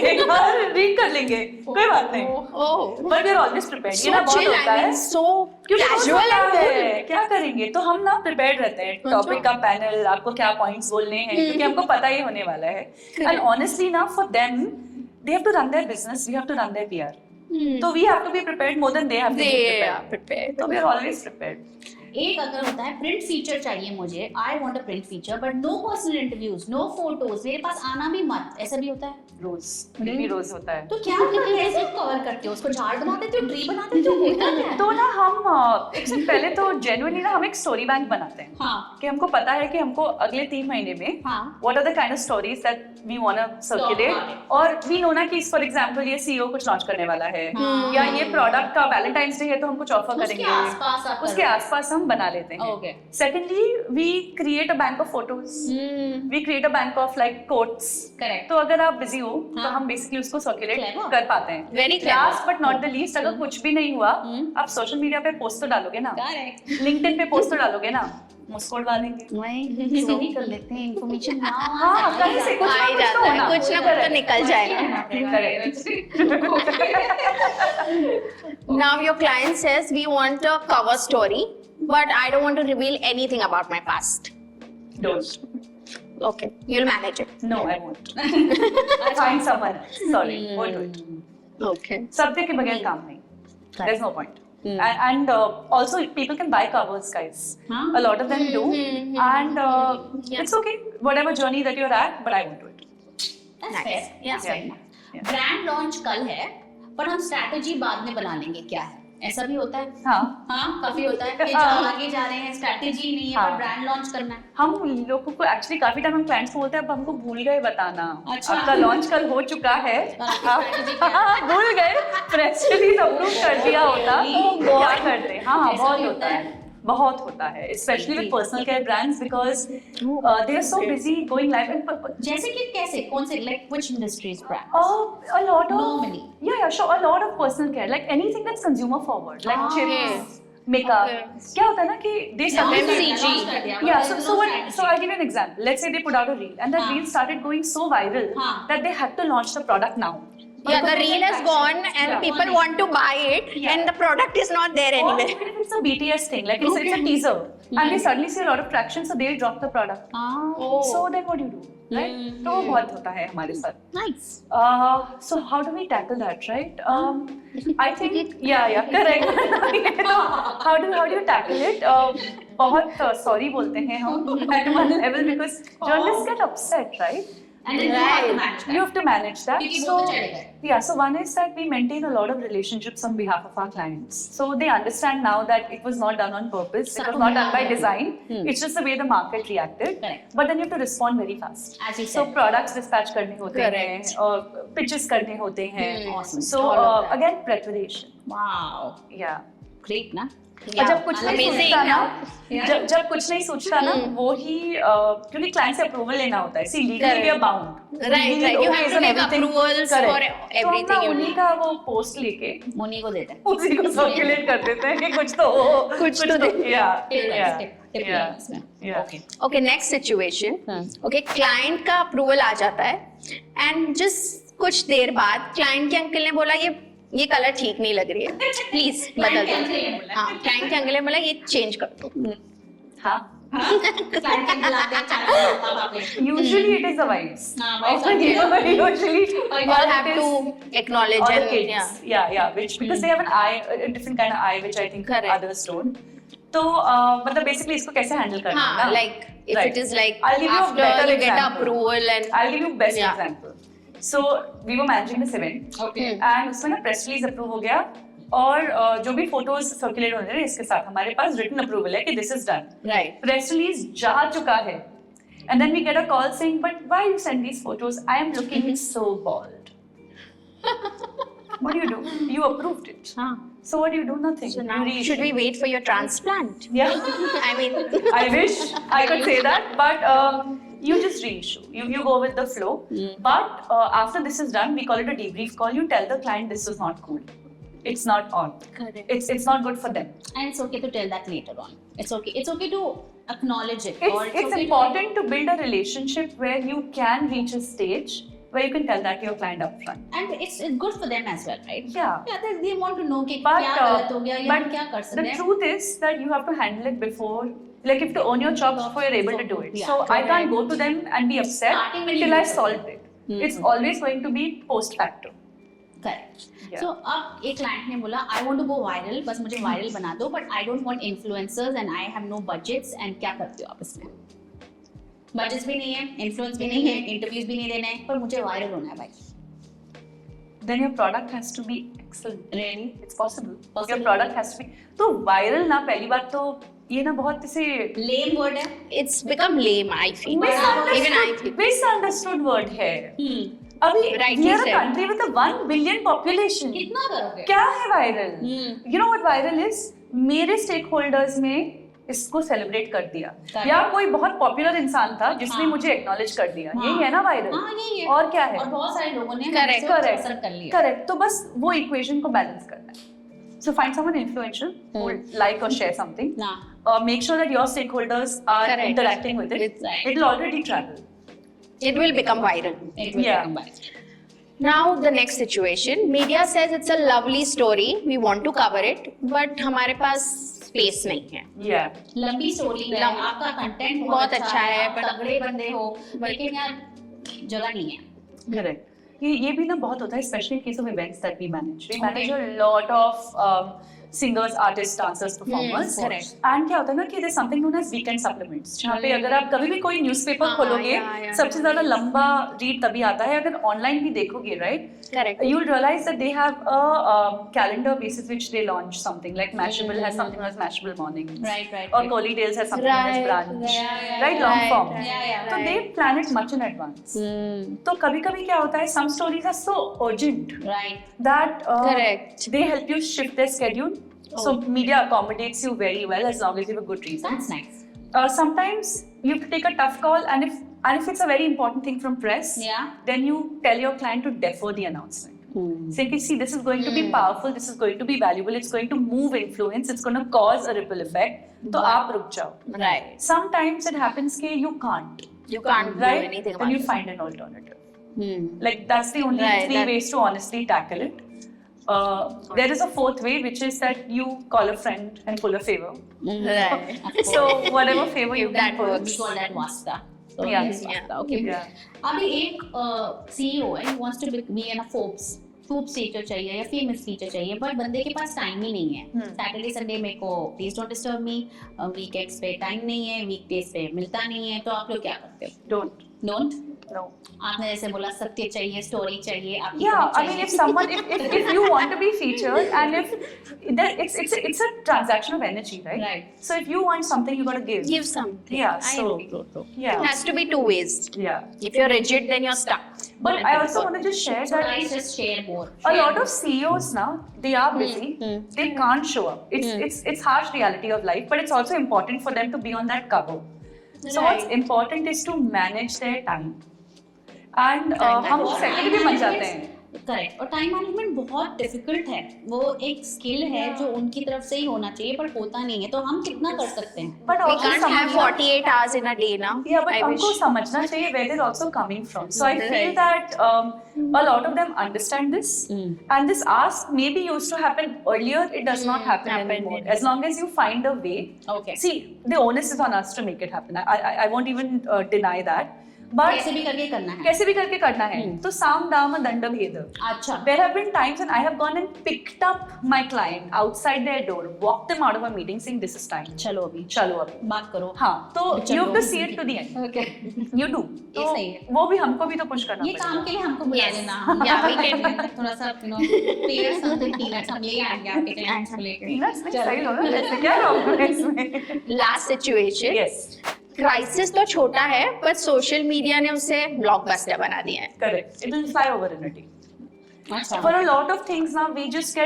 एक बार रीड कर लेंगे, कोई बात नहीं। Oh, But we're always prepared, ये ना so बहुत chill. होता I है। mean, so क्योंकि रोज casual होता and good. है, क्या करेंगे? तो हम ना प्रिपेयर्ड रहते हैं, टॉपिक का पैनल, आपको क्या पॉइंट्स बोलने हैं, क्योंकि हमको पता ही होने वाला है। And honestly ना, for them, they have to run their business, we have to run their PR. So we have to be prepared more than they have to be They are prepared. prepared. So we are always prepared. एक अगर होता है print feature चाहिए मुझे, I want a print feature but no personal interviews, no photos, मेरे पास आना भी मत, ऐसा भी होता है। रोज, ये भी रोज होता है। तो क्या कैसे कवर करते हो उसको? झाड़ बना देते हो, ट्री बना देते हो, होता क्या है? तो ना हम एक सेकंड पहले तो जेन्युइनली ना हम एक स्टोरी बैंक बनाते हैं हाँ कि हमको पता है कि हमको अगले 3 महीने में हाँ what are the kind of stories that we want to circulate, got और वी नो ना कि फॉर एग्जांपल ये सीईओ कुछ लॉन्च करने वाला है हाँ। या ये प्रोडक्ट का वैलेंटाइंस डे है तो हम कुछ ऑफर उसके करेंगे, आसपास आप उसके आसपास हम बना लेते हैं। Okay secondly we create a bank of photos, we create a bank of like quotes. Correct तो अगर आप बिजी हो तो हाँ। हम बेसिकली उसको सर्कुलेट Clever. कर पाते हैं। Very clever. Last but not the least, अगर कुछ भी नहीं हुआ आप सोशल मीडिया पे पोस्ट तो डालोगे ना, करेक्ट लिंक्डइन पे पोस्ट तो डालोगे ना, मुझको उड़वा देंगे। वही चोरी कर लेते हैं इंफॉर्मेशन। हाँ, कहीं से कुछ आ ही जाता है, कुछ ना कुछ तो निकल जाएगा। Now your client says we want a cover story, but I don't want to reveal anything about my past. Don't. Okay, you'll manage it. No, I won't. Find someone else. Sorry, won't do it. Okay. सत्य के बगैर काम नहीं. There's no point. And also people can buy covers, guys. हाँ. A lot of them do. And Yeah. it's okay, whatever journey that you're at, but I won't do it. That's Nice. fair. That's fair. Yeah. Brand launch कल है पर हम strategy बाद में बना लेंगे, क्या है? ऐसा भी होता है। हाँ, हाँ काफी होता है कि हाँ. आगे जा रहे हैं, स्ट्रैटेजी नहीं है हाँ. पर ब्रांड लॉन्च करना है। हम लोगों को एक्चुअली काफी टाइम हम क्लाइंट्स को बोलते हैं अब हमको भूल गए बताना, अच्छा. आपका लॉन्च कल हो चुका है, आपकी आप strategy क्या है? हाँ, भूल गए, प्रेस रिलीज अप्रूव कर दिया होता तो क्या करते हैं। हाँ, ऐसा बहुत भी होता होता है, बहुत होता है, specially with personal care brands because they are so busy going live. जैसे कि कैसे, कौन से, like which industries brand? A lot of Normally. yeah, sure, a lot of personal care, like anything that's consumer forward, like chips, makeup. Okay. क्या होता है ना कि they FMCG. Yeah, so I'll give you an example. Let's say they put out a reel, and that हाँ. reel started going so viral हाँ. that they had to launch the product now. Yeah, the reel has gone and Yeah. people want to buy it, Yeah. and the product is not there Or anywhere. even if it's a BTS thing, like it's a teaser, and they suddenly see a lot of traction, so they'll drop the product. Oh, So then what do you do? Right? तो वो बहुत होता है हमारे साथ. nice. So how do we tackle that, right? I think yeah, correct. So how do you tackle it? बहुत sorry बोलते हैं हम at one level because journalists get upset, right? And then Right. you have to manage that. You have to manage that. क्योंकि So वो तो चलेगा। yeah, so one is that we maintain a lot of relationships on behalf of our clients. So they understand now that it was not done on purpose. It was not done by design. It's just the way the market reacted. Correct. But then you have to respond very fast. As you So said. products dispatch करने होते हैं, Correct. और pitches करने होते हैं. Awesome. So All of that. again preparation. Wow, Yeah. great ना? और जब कुछ नहीं Amazing. सोचता ना, जब कुछ नहीं सोचता ना, वो ही क्योंकि क्लाइंट से अप्रूवल लेना होता है, see legally we are bound, Right. You have to make approvals for everything you उन्हीं need. का वो पोस्ट लेके मुनी को देते हैं। उसी को सर्कुलेट कर देते हैं कि कुछ तो हो, कुछ तो दे। Tip yeah. इसमें। Yeah. Okay. Okay, next situation. Okay, client का approval आ जाता है and just कुछ देर बाद client के अंकल ने बोला ये कलर ठीक नहीं लग रही है, प्लीज बदल Client के uncle ने दो। बोला। हाँ, client के अंकल ने बोला ये चेंज कर दो। हाँ. Client के बुलाते हैं, चाचा पापा पापा। Usually it is the wives. हाँ, wives Often, usually You all have to acknowledge or the and kids. Yeah, which because they have an eye, a different kind of eye, which I think Correct. others don't. तो मतलब basically इसको कैसे handle करना है हाँ, ना? like if Right. it is like I'll give you a after better you get example. approval and I'll give you best Yeah. example. So we were managing this event Okay. and उसमें ना press release approve हो गया और जो भी photos circulate हो रहे हैं इसके साथ हमारे पास written approval है कि this is done. right. Press release जा चुका है and then we get a call saying but why you send these photos? I am looking so bald. What do? You approved it. हाँ. So what do? Nothing. So You now reissue. should we wait for your transplant? Yeah. I mean, I wish I could say that, but you just reissue. You go with the flow. But after this is done, we call it a debrief call. You tell the client this is not cool. It's not on. Correct. It's not good for them. And it's okay to tell that later on. It's okay to acknowledge it. Or It's okay important to build a relationship where you can reach a stage where you can tell that to your client upfront. And it's good for them as well, right? Yeah. Yeah, they want to know कि But, क्या गलत हो गया या हम क्या कर सकते the हैं. truth is that you have to handle it before. Like, you have to own your chops before you're able to do it. Yeah, So I can't go to them and be upset Starting when till you I do it. solved it. It's always going to be post facto. Correct. Yeah. So अब एक client ने बोला I want to go viral, बस मुझे viral बना दो, but I don't want influencers and I have no budgets, and क्या करते हो आप इसमें? Budgets भी नहीं है, influence भी नहीं है, interviews भी नहीं देने हैं, पर मुझे viral होना है भाई. Then your product has to be excellent. Really? It's possible. Possible. Your product has to be. तो viral ना पहली बात तो ये ना बहुत इसे Lame word है. It's become lame, I feel. Even I feel. misunderstood word है. अभी Rightly we are a said. country with a 1 billion population. कितना करोगे? क्या है viral? You know what viral is? मेरे stakeholders में इसको सेलिब्रेट कर दिया या कोई बहुत पॉपुलर इंसान था जिसने मुझे एक्नॉलेज कर दिया. यही है ना वायरल. हाँ, यही है. और क्या है? और बहुत सारे लोगों ने Correct, पसंद कर लिया. करेक्ट. तो बस वो इक्वेशन को बैलेंस करना है. So find someone influential who will like or share something. Make sure that your stakeholders are Correct. interacting with it. Right. It will already travel. It will become viral. It will Yeah. come back. Now the next situation, media says it's a lovely story, we want to cover it, but हमारे पास space नहीं है. Yeah. लंबी story है, आपका content बहुत अच्छा है, आप तगड़े बंदे हो, लेकिन यार जगह नहीं है. Correct. ये भी ना बहुत होता है, especially in case of events that we manage. We manage a lot of singers, artists, dancers, performers. correct. And क्या होता है ना कि there's something known as weekend supplements. जहाँ पे अगर आप कभी भी कोई न्यूज़पेपर खोलोगे, सबसे ज़्यादा लंबा रीड तभी आता है. अगर ऑनलाइन भी देखोगे, right? Correct. You'll realize that they have a calendar basis which they launch something like Mashable has something known as Mashable Mornings. Right. Or Coley Tales has something known as Brunch. Right, long form. So they plan it much in advance. तो कभी-कभी क्या होता है, some stories are so urgent Right. that Correct. they help you shift their schedule. So media accommodates you very well as long as you have a good reason. That's nice. Sometimes you have to take a tough call, and if it's a very important thing from press, Yeah. then you tell your client to defer the announcement. Saying, see, this is going to be powerful, this is going to be valuable, it's going to move influence, it's going to cause a ripple effect. तो आप रुक जाओ. Right. Sometimes it happens कि you can't. You can't do Right? anything Then about you it. find an alternative. Like that's the only Right, three ways to honestly tackle it. There is a fourth way, which is that you call a friend and pull a favor. Right. So whatever favor you That can pull. works. We call that wasta. So Yeah. yes, wasta. Okay. Yeah. अभी एक CEO है, he wants to be in a Forbes feature चाहिए या famous feature चाहिए, but बंदे के पास time ही नहीं है. सैटरडे संडे मेरे को please don't disturb me, weekends पे टाइम नहीं है, वीकडेज पे मिलता नहीं है, तो आप लोग क्या करते हो? Don't. No. आपने जैसे बोला सत्य चाहिए, स्टोरी चाहिए, आपकी Yeah, कहानी I mean, if someone, if you want to be featured, and if there, it's a transaction of energy, right? Right. So if you want something, you got to give. Give something. Yeah. I So agree. It yeah. has to be two ways. Yeah. If you're rigid, then you're stuck. But I also want to just share So that guys, just share more. a lot of CEOs now, they are busy. They can't show up. It's harsh reality of life, but it's also important for them to be on that cover. So what's important is to manage their time. And हम second भी बन जाते हैं. Correct. और time management बहुत difficult है, वो एक स्किल है जो उनकी तरफ से ही होना चाहिए, पर होता नहीं है, तो हम कितना कर सकते हैं? But We also can't have 48 hours in a day now. Yeah, but I हमको wish. समझना चाहिए where they're also coming from. So I feel Right. that a lot of them understand this, and this ask maybe used to happen earlier. It does not happen anymore. As long as you find a way. Okay. See, the onus is on us to make it happen. I won't even deny that. But कैसे भी करके करना है. कैसे भी करके करना है. तो साम दाम दंड भेद. अच्छा. There have been times when I have gone and picked up my client outside their door, walked them out of a meeting saying this is time. चलो अभी बात करो. हाँ, तो you have to see it to the end. Okay. You do. ये तो सही है. वो भी हमको भी तो पुश करना ये पड़ेगा. काम के लिए हमको बुला Yes. लेना. Yeah, we can. थोड़ा सा पेयर समथिंग पीनट्स हम ले आएंगे आपके क्लाइंट्स को लेकर. Peanuts में सही लो ना, ऐसे क्या रहोगे इसमें? Last situation. Yes. क्राइसिस तो छोटा है, पर सोशल मीडिया ने उसे ब्लॉकबस्टर बना दिया है. Correct. It will fly over in a day. अच्छा. For a lot of things now, we just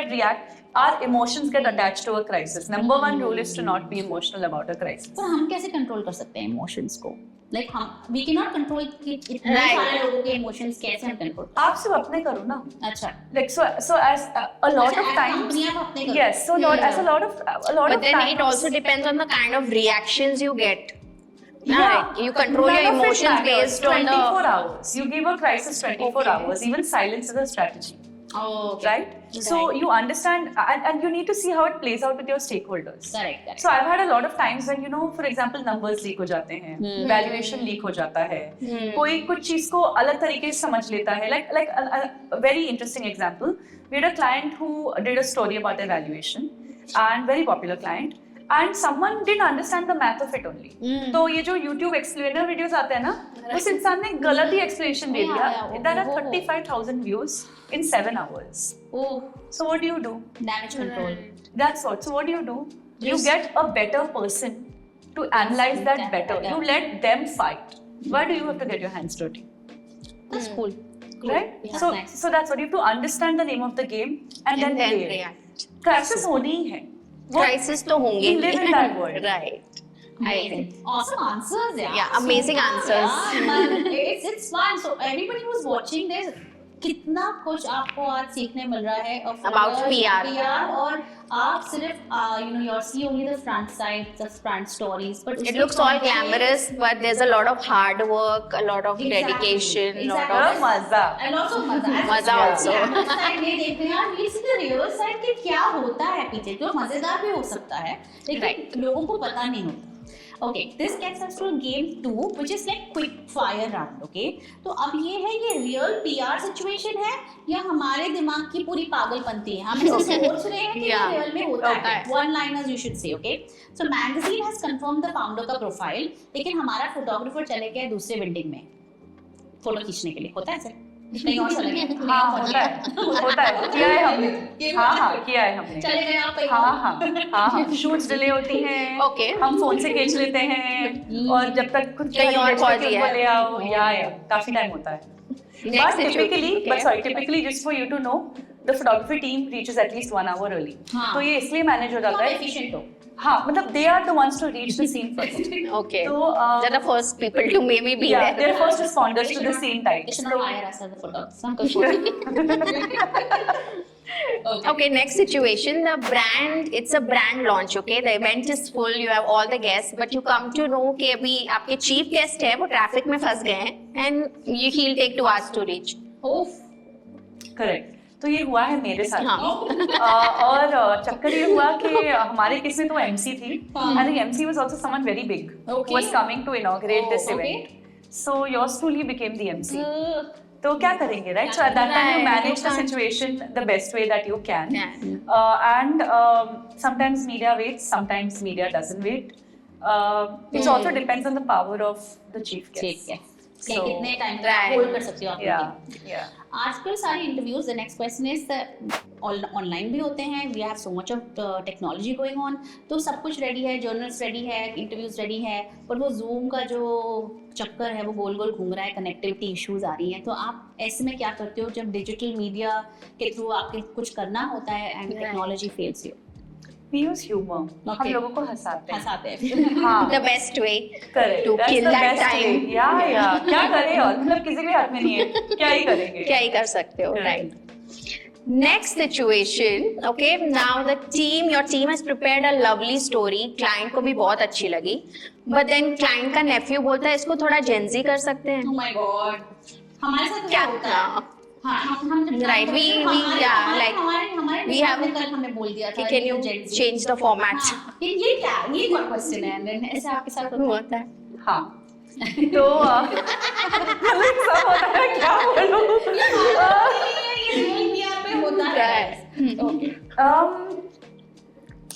our emotions get attached to a crisis. Number one rule is to not be emotional about a crisis. तो हम कैसे control कर सकते हैं emotions को? Like we cannot control कि इतने Right. सारे लोगों के emotions कैसे हम control. आप सिर्फ अपने करो ना. अच्छा. Like so as a lot of times. Company आप अपने करो. Yes, so as a lot of But then times, it also depends on the kind of reactions you get. Yeah. Right. You control none your of it emotions matters. based on 24 the. hours. You give a crisis 24 Okay. hours. Even silence is a strategy. Oh, okay. Right? So you understand and you need to see how it plays out with your stakeholders. Correct, correct. So I've had a lot of times when, you know, for example, numbers leak हो जाते हैं, valuation leak हो जाता है, कोई कुछ चीज को अलग तरीके से समझ लेता है. Like a very interesting example. We had a client who did a story about their valuation, and very popular client. And someone didn't understand the math of it only. तो ये जो YouTube explainer videos आते हैं ना, उस इंसान ने गलत ही explanation दे दिया. That had 35,000 views in 7 hours. Oh, So what do you do? damage control. That's what. So what do? You get a better person to analyze that better. You let them fight. Why do you have to get your hands dirty? That's cool. Right? Yeah, So nice. so that's what you have to understand the name of the game and then play it. react. Crisis होनी ही है. Crisis तो होंगे. We live in that world. Right. Amazing. Awesome answers, yeah. Yeah, amazing answers. Yeah, man, it's fun. So everybody who's watching this, कितना कुछ आपको आज सीखने मिल रहा है About PR. और आप सिर्फ you're seeing only the front side, the front stories, but It looks all glamorous, but there's a lot of hard work, a lot of dedication, a lot Exactly. of मजा. and also मजा. मजा also. Side नहीं देखते हैं यार, ये the real side कि क्या होता है पीछे, जो मजेदार भी हो सकता है, लेकिन लोगों को पता नहीं होता. Okay, this gets us to game 2, which is like quick fire round. Okay, तो अब ये है, ये real PR situation है या हमारे दिमाग की पूरी पागलपंती है? हम ऐसे सोच रहे हैं कि ये real में होता है. One liners you should say. Okay, so magazine has confirmed the founder का profile, लेकिन हमारा photographer चले गए दूसरे बिल्डिंग में फोटो खींचने के लिए. होता है सर? नहीं और चले गए. हाँ होता है किया है हमने. हाँ किया है हमने. चले गए आप. हाँ शूट्स डिले होती हैं. Okay. हम फोन से खींच लेते हैं और जब तक कुछ कहीं और पहुंच ले गया. आओ या काफी टाइम होता है. Next Typically, just for you to know, the photography team reaches at least 1 hour early. हाँ. तो ये इसलिए मैनेज हो जाता है. efficient हो. हाँ मतलब they are the ones to reach the scene first. Okay. So They're the first people to maybe be yeah, there. they're first responders to the scene type. They should So not hire us as a photographer. Okay, next situation. The brand, it's a brand launch. Okay, the event is full. You have all the guests, but you come to know कि अभी आपके chief guest है वो traffic में फंस गए हैं, and he'll take 2 hours to reach. correct. तो ये हुआ है मेरे साथ हाँ. और चक्कर ये हुआ कि हमारे केस में तो MC थी. I think MC was also someone very big who was coming to inaugurate this event. So yours truly became the MC. तो क्या करेंगे, right? So at that time you manage the situation the best way that you can. And sometimes media waits, sometimes media doesn't wait. It also depends on the power of the chief guest. कि कितने time तक Right. Hold कर सकते हो आप Yeah, meeting. yeah. आजकल सारे interviews, the next question is online भी होते हैं. We have so much of technology going on, तो सब कुछ रेडी है, जर्नल्स रेडी है, इंटरव्यूज रेडी है, पर वो जूम का जो चक्कर है वो गोल गोल घूम रहा है, कनेक्टिविटी इश्यूज आ रही हैं. तो आप ऐसे में क्या करते हो जब डिजिटल मीडिया के थ्रू आपके कुछ करना होता है and technology fails you? We use humor. हम लोगों को हंसाते हैं. हंसाते हैं. हाँ. The best way Correct. to That's kill the that best time. way. Yeah. क्या करें और मतलब किसी के हाथ में नहीं है. क्या ही करेंगे. क्या ही कर सकते हो, right? Next situation, okay, now your team has prepared a lovely story, client को भी बहुत अच्छी लगी, but then client का nephew बोलता है इसको थोड़ा Gen Z कर सकते हैं. Oh my God. हमारे साथ क्या होता है? हाँ, हम जब Right, we have कल हमें बोल दिया था. Can you change the format? ये क्या? ये कौन क्वेश्चन है? And ऐसे आपके साथ होता है. हाँ. तो सब होता है क्या बोलूं? ये पे होता है. Okay.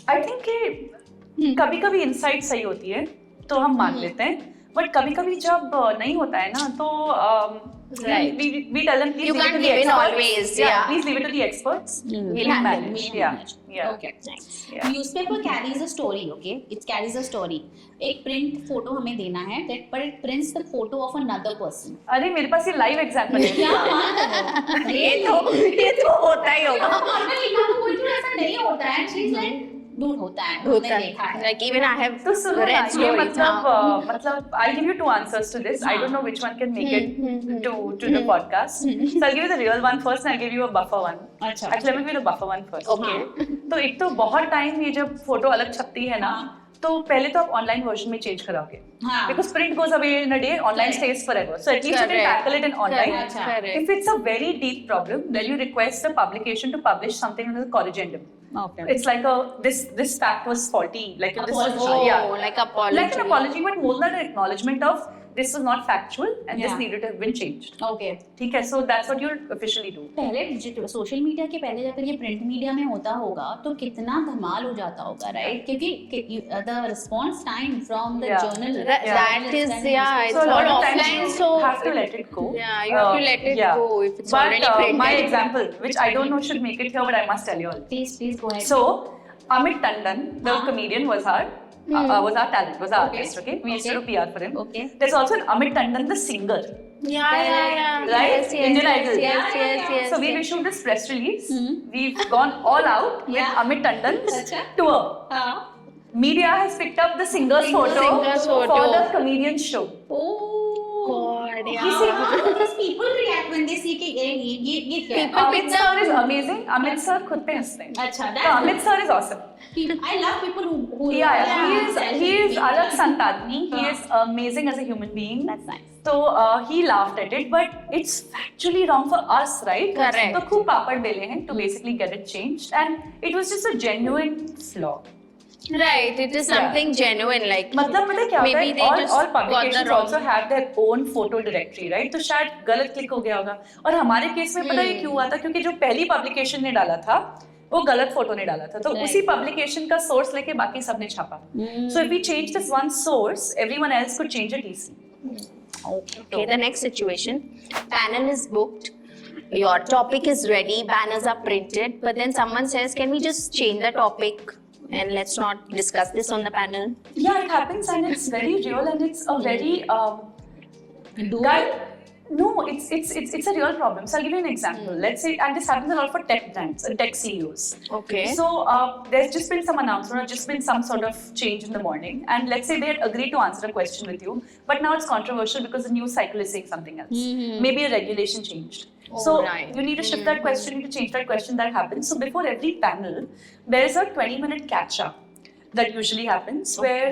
I think कि कभी-कभी इंसाइट सही होती है तो हम मान लेते हैं, बट कभी-कभी जब नहीं होता है ना तो Right. we tell them please You leave it can't to the give in experts. always, Yeah, yeah. please leave it to the experts. We'll handle. Yeah. Okay. Nice. Yeah. Newspaper carries a story, okay? It carries a story. एक print photo हमें देना है, but it prints the photo of another person. अरे मेरे पास ये live example है. क्या बात है? ये तो होता ही होगा. हमने लिखा तो कोई तो ऐसा नहीं होता है. She's like, Dude, होता है, होता मैंने देखा है है। like even I have तो सुनो ना, read ये stories हाँ. मतलब I'll give you two answers to this. I don't know which one can make it to the podcast. So I'll give you the real one first and I'll give you a buffer one. अच्छा. Actually, let me give you the buffer one first. Okay. तो एक तो बहुत time ये जब photo अलग छपती है ना, तो पहले तो आप ऑनलाइन वर्जन में चेंज कराओगे. हाँ. Because print goes away in a day, online Correct. stays forever. So at least you can Correct. tackle it in online. Correct. Correct. If it's a very deep problem, then you request the publication to publish something in the corrigendum. Okay. It's like this fact was faulty, like this was Oh, like apology. like an apology, but more than an acknowledgement of this was not factual and this Yeah. needed to have been changed. Okay. ठीक है, so that's what you'll officially do. पहले social media के पहले अगर ये print media में होता होगा तो कितना धमाल हो जाता होगा, राइट? क्योंकि the response time from the Yeah. Journal That is it's So a lot all of times offline, you so have to let it go. yeah, you have to let it yeah. go if it's But already printed. my example, which I don't know should make it here, but I must tell you all. Please go ahead. So Amit Tandon, the comedian, was our talent, was our artist. Okay, we used to do PR for him. Okay. There's also an Amit Tandon, the singer. Yeah. Right? Yes, yes, Indian yes, Idol. yes. So we've issued this press release. We've gone all out with Yeah. Amit Tandon's Acha. tour. हाँ. Media has picked up the singer's photo Singer's for photo. the comedian's show. God, You yeah. see how does people react when they see कि ये क्या है? People Amit sir is amazing. Amit sir खुद पे हंसते हैं. अच्छा, So Amit sir is awesome. I love people who Yeah. He is Alak Santadni. He is amazing as a human being. That's nice. So he laughed at it, but it's factually wrong for us, right? Correct. तो खूब पापड़ बेले हैं to basically get it changed, and it was just a genuine flaw. Right, it is something genuine, like मतलब पता है क्या होता maybe है? they All just got the publications wrong. also have their own photo directory, right? तो शायद गलत click हो गया होगा. और हमारे केस में पता है क्यों हुआ था? क्योंकि जो पहली publication ने डाला था, वो गलत फोटो ने डाला था. तो Right. उसी publication का source लेके बाकी सबने छापा. So if we change this one source, everyone else could change it easily. Okay, the next situation. Panel is booked. Your topic is ready. Banners are printed. But then someone says, "Can we just change the topic and let's not discuss this on the panel?" Yeah, it happens and it's very real and it's a very Do guy. No, it's a real problem. So I'll give you an example. Let's say, and this happens a lot for tech brands and tech CEOs. Okay. So there's just been some announcement or just been some sort of change in the morning, and let's say they had agreed to answer a question with you, but now it's controversial because the news cycle is saying something else. Maybe a regulation changed. So right. you need to shift that question, you need to change that question. That happens. So before every panel, there is a 20-minute catch-up that usually happens where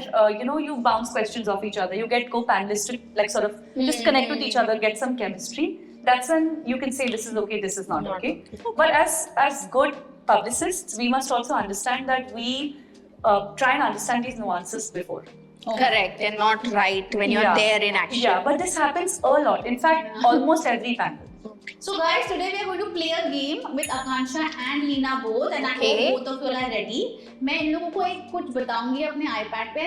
you bounce questions off each other. You get co-panelists to like sort of just connect with each other, get some chemistry. That's when you can say this is okay, this is not okay. But as good publicists, we must also understand that we try and understand these nuances before. Correct, and not right when you're Yeah. there in action. Yeah, but this happens a lot. In fact, almost every panel. So guys, today we are going to play a game with Akansha and Leena both, and I Okay. hope both of you all are ready. मैं इन लोगों को एक कुछ बताऊंगी अपने iPad पे.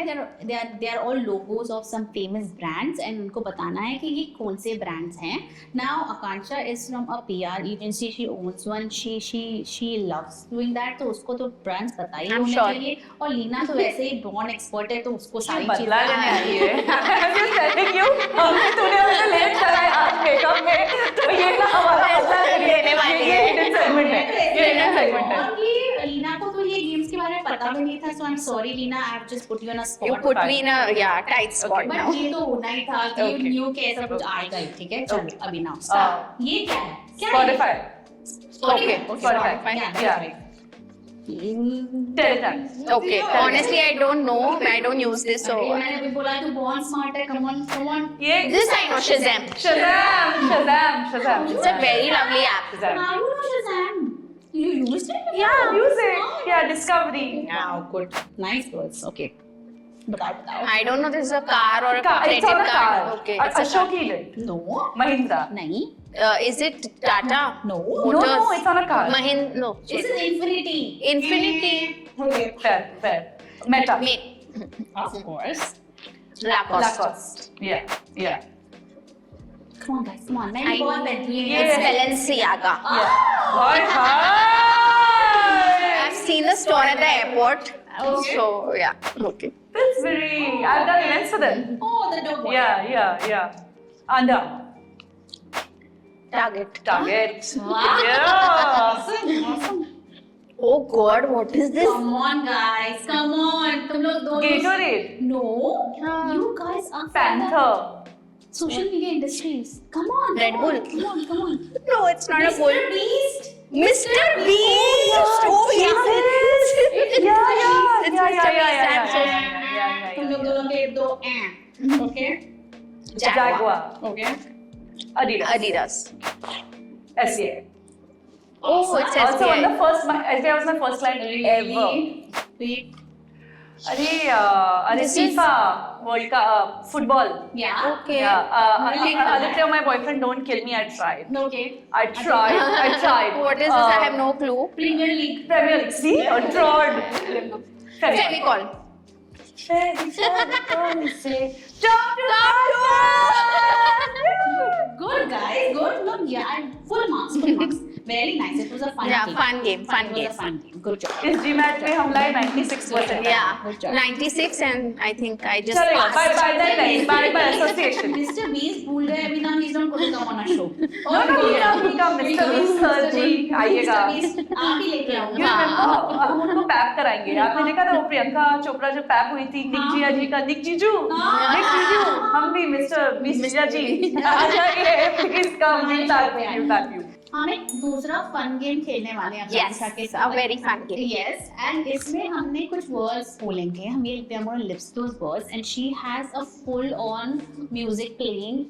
They are all logos of some famous brands, and उनको बताना है कि ये कौन से brands हैं. Now Akansha is from a PR agency. She owns one. She loves doing that. तो उसको तो brands पता ही I'm होने sure. चाहिए. और लीना तो वैसे ही born expert है, तो उसको सारी बदला चीजें लेने आई है. I'm just telling you, हमने तूने हमसे लेट कराया आज मेकअप में, तो ये ना हमारा बदला लेने वाली है. ये hidden segment है. ये hidden segment है. और ये लीना को तो ये गेम्स के बारे में पता भी नहीं था. So I'm sorry Leena, I have just put you on a spot. You put me in a tight spot Okay. now. But ये तो होना ही था कि Okay. न्यू के ऐसा कुछ आएगा ही. ठीक है, चलो Okay. अभी नाउ स्टार्ट. ये क्या है? क्या है? Spotify. Okay, Spotify. Yeah, Yeah. Telegram. Okay, honestly, I don't know. I don't use this, so. अरे मैंने अभी बोला तू बहुत स्मार्ट है. Come on. ये This I know, Shazam. Shazam. It's a very lovely app. Shazam. How you know Shazam? You used it? Yeah. Use it. Yeah, Discovery. Wow, good. Nice words. Okay. बताओ. I don't know. This is a car or a It's credit on a card. car. Okay. it's a Ashok Leyland. No. Mahindra. नहीं. Is it Tata? No. No, it's on a car. No. This is Infinity. Infinity. Okay, fair. Meta. Of course. Lacoste. Yeah. Come on guys, come on. मैंने I- बहुत बेहतरीन Yeah. It's Balenciaga. What? I've seen the store at the airport. Okay. So, yeah. Okay. That's very. I've done events for them. Oh, the dog. Yeah. Under. Target. Target. Wow. Yeah. Awesome. Oh God, what is this? Come on, guys. Come on. तुम लोग दोनों. Gatorade. No. हाँ. You guys are Panther. social media industries. Come on. Red come Bull. on, Come on. Come on. No, it's not a bull. Mr. Beast. Mr. Beast. Oh yes, it is. तुम लोग दोनों के दो Okay. Jaguar. Okay. Adidas. SCA. Oh, it's Also SBI. on the first, SBI was my first client ever. Wait. अरे This is- FIFA World Cup football. Yeah. Okay. Yeah. Really? Aditya, my boyfriend, don't kill me. I tried. Okay. I tried. What is this? I have no clue. Premier League. Premier League. See? I tried. Fevicol. Good guys. Good. Look, yeah. Full marks. Full marks. Very nice. It was a fun Yeah, game. fun game. Fun It was game. a fun game. Good job. इस GMAT में हम लाए 96%. Yeah, Good job. 96, and I think I just चलेगा. passed. By association. Mr. Beast भूल गए अभी ना. He's not going to come on our show. No, he come. Mr. Beast sir जी आइएगा. Mr. Beast आप ही लेके You आऊँगा. remember, हम उनको पैक कराएंगे. आपने देखा था वो प्रियंका चोपड़ा जो पैक हुई थी निक जिया जी का निक जीजू. हम भी मिस्टर बीस्ट जिया जी आ जाइए. Please come. We'll tap you. हम एक दूसरा फन गेम खेलने वाले हैं Yes, आकांक्षा के a साथ. very fun game. Yes, and इसमें हमने कुछ words बोलेंगे. हम ये we are going to list those words, and she has a full-on music playing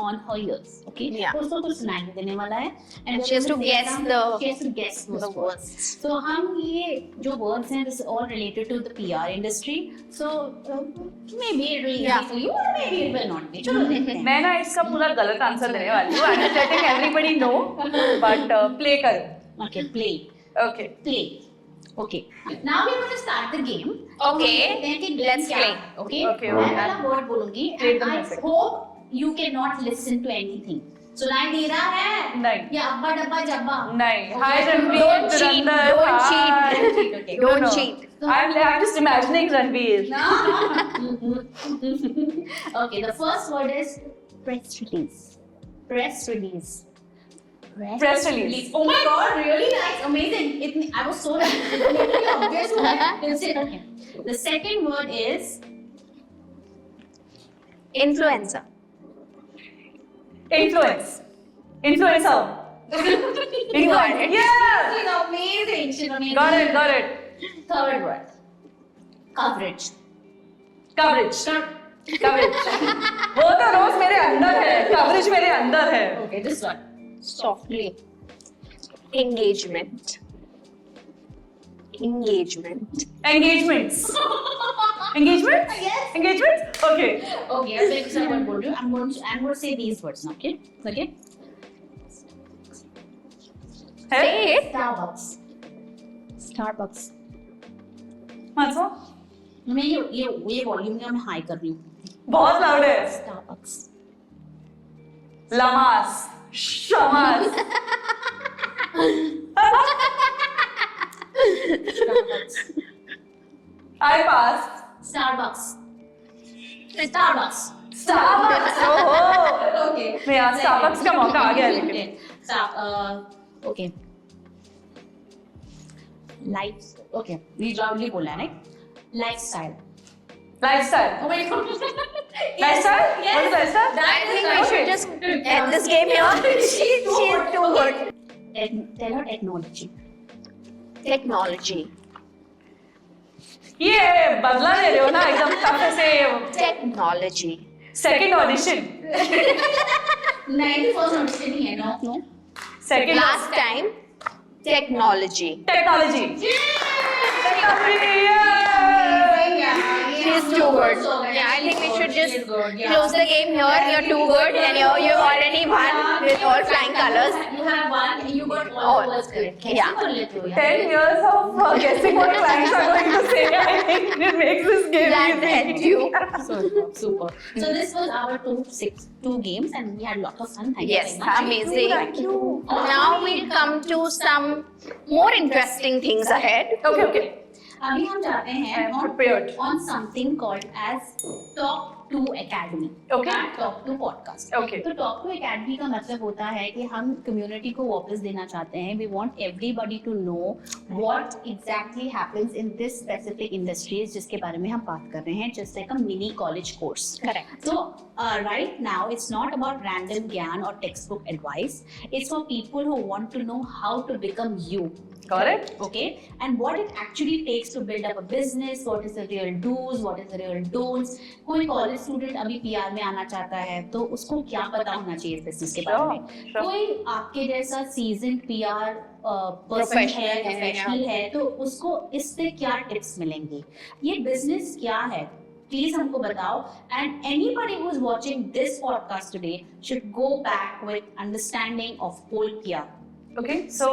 on her ears. Okay. Yeah. तो उसको कुछ सुनाई देने वाला है. And we're she has going to guess say the- She has to guess those the words. words. So हम ये जो words हैं, this is all related to the PR industry. So maybe it will be Yeah. easy for you, or maybe it will not be. चलो देखते हैं. मैं ना इसका पूरा गलत आंसर देने वाली हूँ. I'm letting everybody know, but play करो. Okay, play. Okay. Play. Okay. Now we're going to start the game. Okay. Let's play. Okay. Okay, मैं okay. वाला word बोलूँगी. Play And the I music. hope you cannot listen to anything. सुनाई दे रहा है? नहीं. या अब्बा डब्बा जब्बा? नहीं. Hi Ranveer. Don't cheat. Durandar, Don't cheat. hi. Okay. Don't No. cheat. I'm just imagining Ranveer. Okay. The first word is press release. Press release. Press release. Oh my God! Really nice, amazing. I was so really obvious. Okay. The second word is Influencer. Influencer. You got it. Yeah. She's amazing. She's amazing. Got it. Third word. Coverage. Coverage. वो तो रोज मेरे अंदर है. Coverage मेरे अंदर है. Okay, this one. Softly. Engagement. Engagements. Yes. Engagements. Okay. Okay, I'm going to say one word. I'm going to say these words now. Okay. Okay. है? Starbucks. Starbucks. मतलब मैं ये वॉल्यूम का मैं हाई कर रही हूँ. बहुत लाउड है. Starbucks. Lamas. Shamas. Starbucks. I passed. Starbucks. Starbucks. Starbucks. ओहो. Okay. नहीं यार Starbucks का मौका आ गया लेकिन. Okay. Life. Okay. We loudly बोला है ना. Lifestyle. Lifestyle. Oh my God. Lifestyle? Yes. What is lifestyle? I think we should just end this game here. She's too good. Tell her technology. Technology. ये बदला ले रहे हो ना एकदम टफ से. Technology. Second audition. 91st audition ही है ना. No. Second. Last time. Technology. Technology. Technology. Yeah. She's too good. Yeah, I think we should just close the game here. You're too good, and you already won with all flying colors. You have one. You got all All. the words correct. Yeah. कैसे कर लेते हो यार? 10 years of guessing what clients are going to say. I think it makes this game That easy. helped you. Super. So this was our two games, and we had a lot of fun. Thank Yes, you very much. amazing. Thank you. Now we'll come to some more interesting things ahead. Okay, okay. अभी हम जाते I हैं am prepared. on something called as Talk to Academy. Okay. and Talk to Podcast. Okay. तो Talk to Academy का मतलब होता है कि हम community को वापस देना चाहते हैं. We want everybody to know what exactly happens in this specific industries जिसके बारे में हम बात कर रहे हैं, just like a mini college course. Correct. So right now it's not about random gyan or textbook advice. It's for people who want to know how to become you. Got it? Okay, and what it actually takes to build up a business, what is the real do's, what is the real don'ts. कोई college student अभी PR में आना चाहता है तो उसको क्या पता होना चाहिए business के बारे में. Sure. कोई आपके जैसा seasoned PR प्रोफेशनल है तो उसको इससे क्या टिप्स मिलेंगी, ये बिजनेस क्या है, प्लीज हमको बताओ. And anybody who is watching this podcast today should go back with understanding of whole PR. Okay, so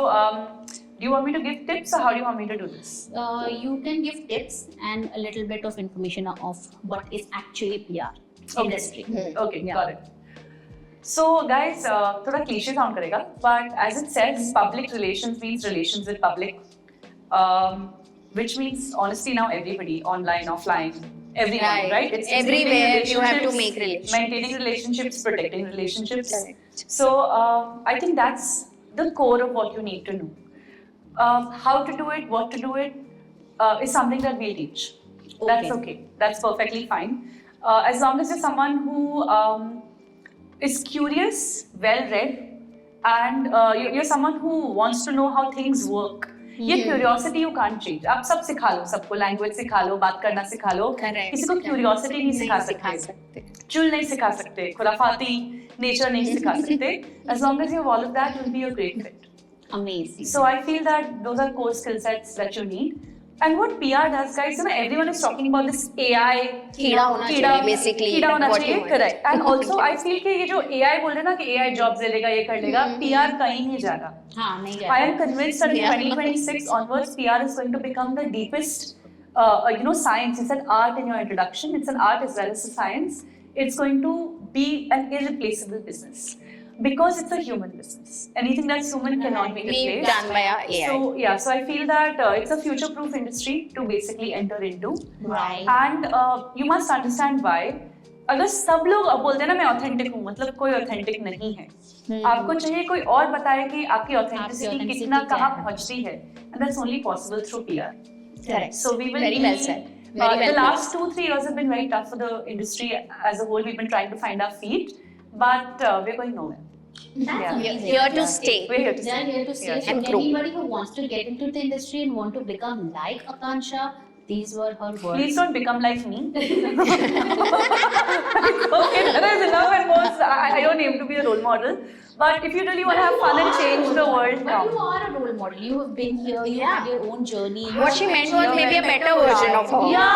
do you want me to give tips or how do you want me to do this? You can give tips and a little bit of information of what is actually PR industry. Okay, Yeah. got it. So guys, थोड़ा cliche sound करेगा, but as it says, public relations means relations with public, which means honestly now everybody, online, offline, everyone, right? It's Everywhere maintaining you have to relationships, make relationships. maintaining relationships, protecting relationships. Correct. So I think that's the core of what you need to know. How to do it, what to do it, is something that we'll teach. That's okay. That's perfectly fine. As long as you're someone who is curious, well-read, and you're someone who wants to know how things work. ये curiosity you can't change. आप सब सिखा लो, सबको language सिखा लो, बात करना सिखा लो. Correct. किसी को curiosity नहीं सिखा सकते. चुल नहीं सिखा सकते, खुराफाती nature नहीं सिखा सकते. As long as you have all of that, you'll be a great fit. Amazing. So I feel that those are core skill sets that you need. And what PR does, guys, everyone is talking about this AI. कीड़ा होना चाहिए basically. कीड़ा होना what चाहिए, you want. correct. And also I feel कि ये जो AI बोल रहे हैं ना कि AI jobs ले लेगा, ये कर लेगा, PR कहीं नहीं जाएगा. हाँ नहीं I am convinced that in 2026 onwards, PR is going to become the deepest, science. It's an art in your introduction. It's an art as well as a science. It's going to be an irreplaceable business because it's a human business. Anything that's human cannot be Be replaced. done by our AI. So yeah, so I feel that it's a future-proof industry to basically enter into. Right. And you must understand why. अगर सब लोग अब बोलते हैं ना मैं authentic हूँ, मतलब कोई ऑथेंटिक नहीं है. आपको चाहिए कोई और बताए कि आपकी ऑथेंटिसिटी कितना कहाँ पहुँचती है. And that's only possible through PR. Correct. So we will Very well said. Very the well last 2-3 years have been very tough for the industry as a whole. We've been trying to find our feet, but we're going nowhere. That's Yeah. amazing. Here to stay. We're here to They are stay. here to stay. Yeah. So And grow. anybody who wants to get into the industry and want to become like Akansha, these were her words. Please don't become like me. Okay, that is enough and more. I don't aim to be a role model. But if you really want to have fun and change the world, But you come. are a role model. You have been here. You had your own journey. You What have she met meant was your maybe a better version of her. Yeah,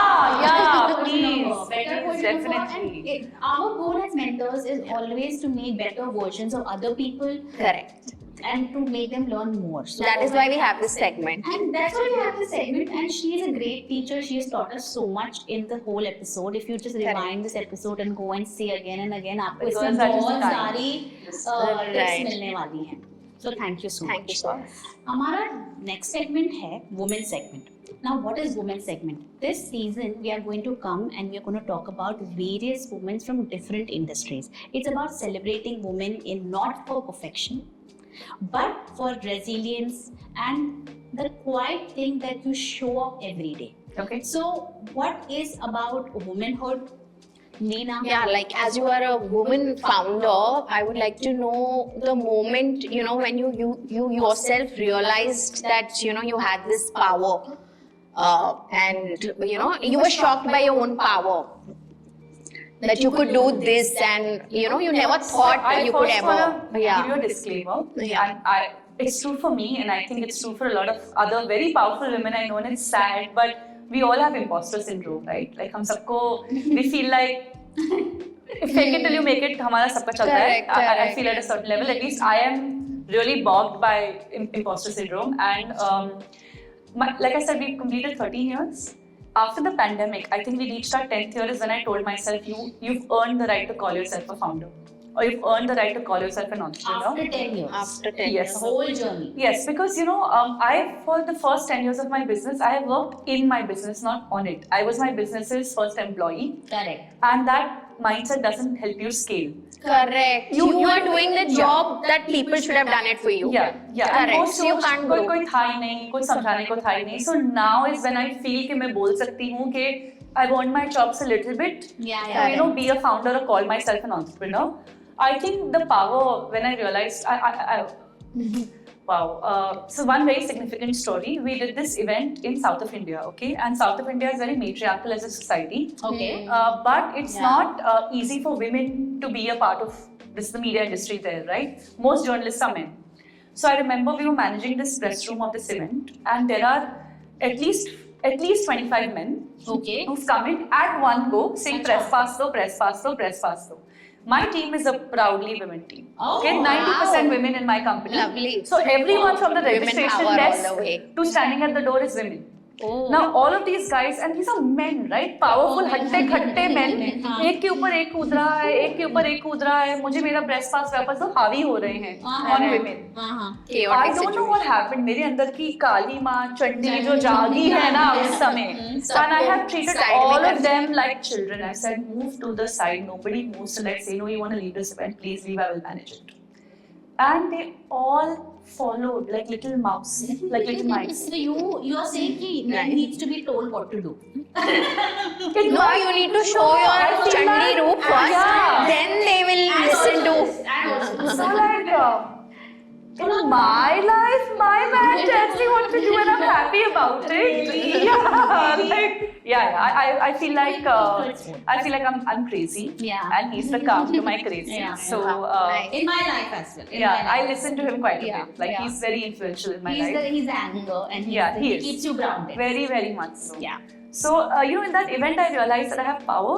better please. version of her. Better Please, version of her. definitely. And our goal as mentors is always to make better versions of other people Correct. and to make them learn more. So That is why we have this segment. And that's why we have this segment. And she is a great teacher. She has taught us so much in the whole episode. If you just rewind this episode and go and see again and again, आपको Because इसमें that is the बहुत time. सारी Right. tips मिलने वाली हैं. So thank you so much. Thank you so much. हमारा next segment है women segment. Now, what is women segment? This season, we are going to come and we are going to talk about various women from different industries. It's about celebrating women in not for perfection, but for resilience and the quiet thing that you show up every day. Okay. So, what is about womanhood? Neena? Yeah, like as you are a woman founder, I would like to know the moment, when you yourself realized that, you had this power. And, you were shocked by your own power. That you could do this and, you never thought I you could first ever. wanna give you a disclaimer. Yeah. And it's true for me, and I think it's true for a lot of other very powerful women I know, and it's sad, but we all have imposter syndrome, right? Like हम सबको, we feel like fake it till you make it. हमारा सबका चलता है. Correct, I feel at a certain level, at least I am really bogged by imposter syndrome, and like I said, we completed 13 years. After the pandemic, I think we reached our 10th year is when I told myself, you've earned the right to call yourself a founder. or you've earned the right to call yourself an entrepreneur. After 10 years. After 10 Yes. The whole journey. Yes, because for the first 10 years of my business, I have worked in my business, not on it. I was my business's first employee, Correct. and that mindset doesn't help you scale. Correct. You are doing the job that people should have done it for you. Yeah. Correct. And So you can't grow. कोई था ही नहीं, कुछ समझाने को था ही नहीं. So now is when I feel कि मैं बोल सकती हूँ कि I want my chops a little bit. Yeah. Be a founder or call myself an entrepreneur. I think the power when I realized wow. So one very significant story. We did this event in South of India, okay? And South of India is very matriarchal as a society. Okay. But it's not easy for women to be a part of the media industry there, right? Most journalists are men. So I remember we were managing this press room of this event, and there are at least 25 men Okay. who've come in at one go saying press pass do, press pass do, press pass do. My team is a proudly women team. Oh, Okay, 90% women in my company. Lovely. So everyone from the Women registration power all desk the way. to standing at the door is women. Oh. Now all of these guys, and these are men, right? Powerful, हट्टे men. एक के ऊपर एक कूद रहा है, एक के ऊपर एक कूद रहा है. मुझे मेरा press pass वापस दो, हावी हो रहे हैं on women. I don't know what happened. मेरे अंदर की काली माँ चंडी जो जागी है ना उस समय, and I have treated all of them like children. I said, move to the side. Nobody moves to like say, no, you want to leave this event, please leave. I will manage it. And they all followed like little mouse, like little mice. So you are saying कि men needs to be told what to do. No, you need to show your Chandi roop first. Yeah. Then they will listen to. So like in my life, my man tells me what to do, and I'm happy about it. I feel like I'm crazy. Yeah. And he's the calm to my crazy. Yeah. So In my life as well. I listen to him quite a Yeah. bit. Like Yeah. he's very influential in my life. He's anger and he is. keeps you grounded. Very, very much so. Yeah. So, in that event, I realized that I have power,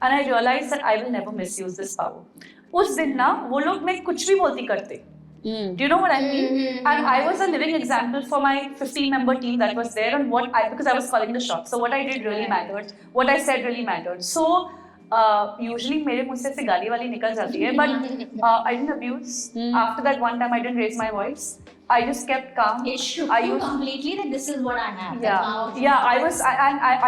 and I realized that I will never misuse this power. उस दिन ना वो लोग मैं कुछ भी बोलती करते. Do you know what I mean? And I was a living example for my 15-member team that was there, and because I was calling the shots. So what I did really mattered. What I said really mattered. So usually मेरे मुंह से गाली वाली निकल जाती है, but I didn't abuse. After that one time, I didn't raise my voice. I just kept calm. It shook you completely that this is what I have.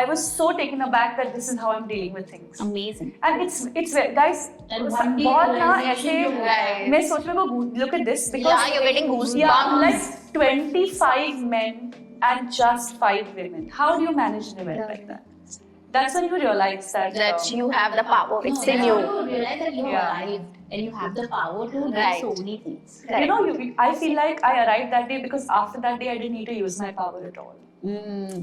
I was so taken aback that this is how I'm dealing with things. Amazing. And it's guys. And one day बहुत ना realization ऐसे you had. मैं सोच रही हूँ look at this because Yeah, you're getting goosebumps. like 25 men and just 5 women. How do you manage an event like that? That's when you realize that You have the power. It's in you. You realize that you arrived and you have the power to do Right. so many things. I feel like I arrived that day because after that day I didn't need to use my power at all.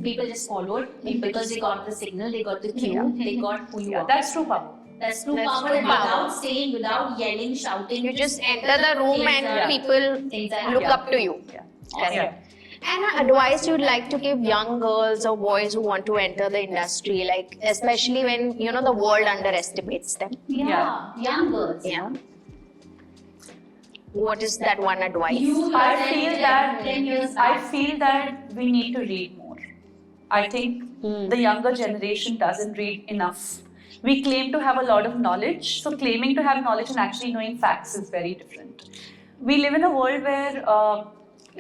People just followed because they got the signal, they got the cue, they got who you Yeah, are. that's true power. That's true That's power, true and power. without saying, without yelling, shouting. You just enter the room and people Things are look happening. up to you. Yeah. Correct. Yeah. And advice you'd like to give young girls or boys who want to enter the industry, like especially when the world underestimates them. Yeah, young girls. Yeah. What is that one advice? I feel that 10 years I back. feel that we need to read more. I think the younger generation doesn't read enough. We claim to have a lot of knowledge, so claiming to have knowledge and actually knowing facts is very different. We live in a world where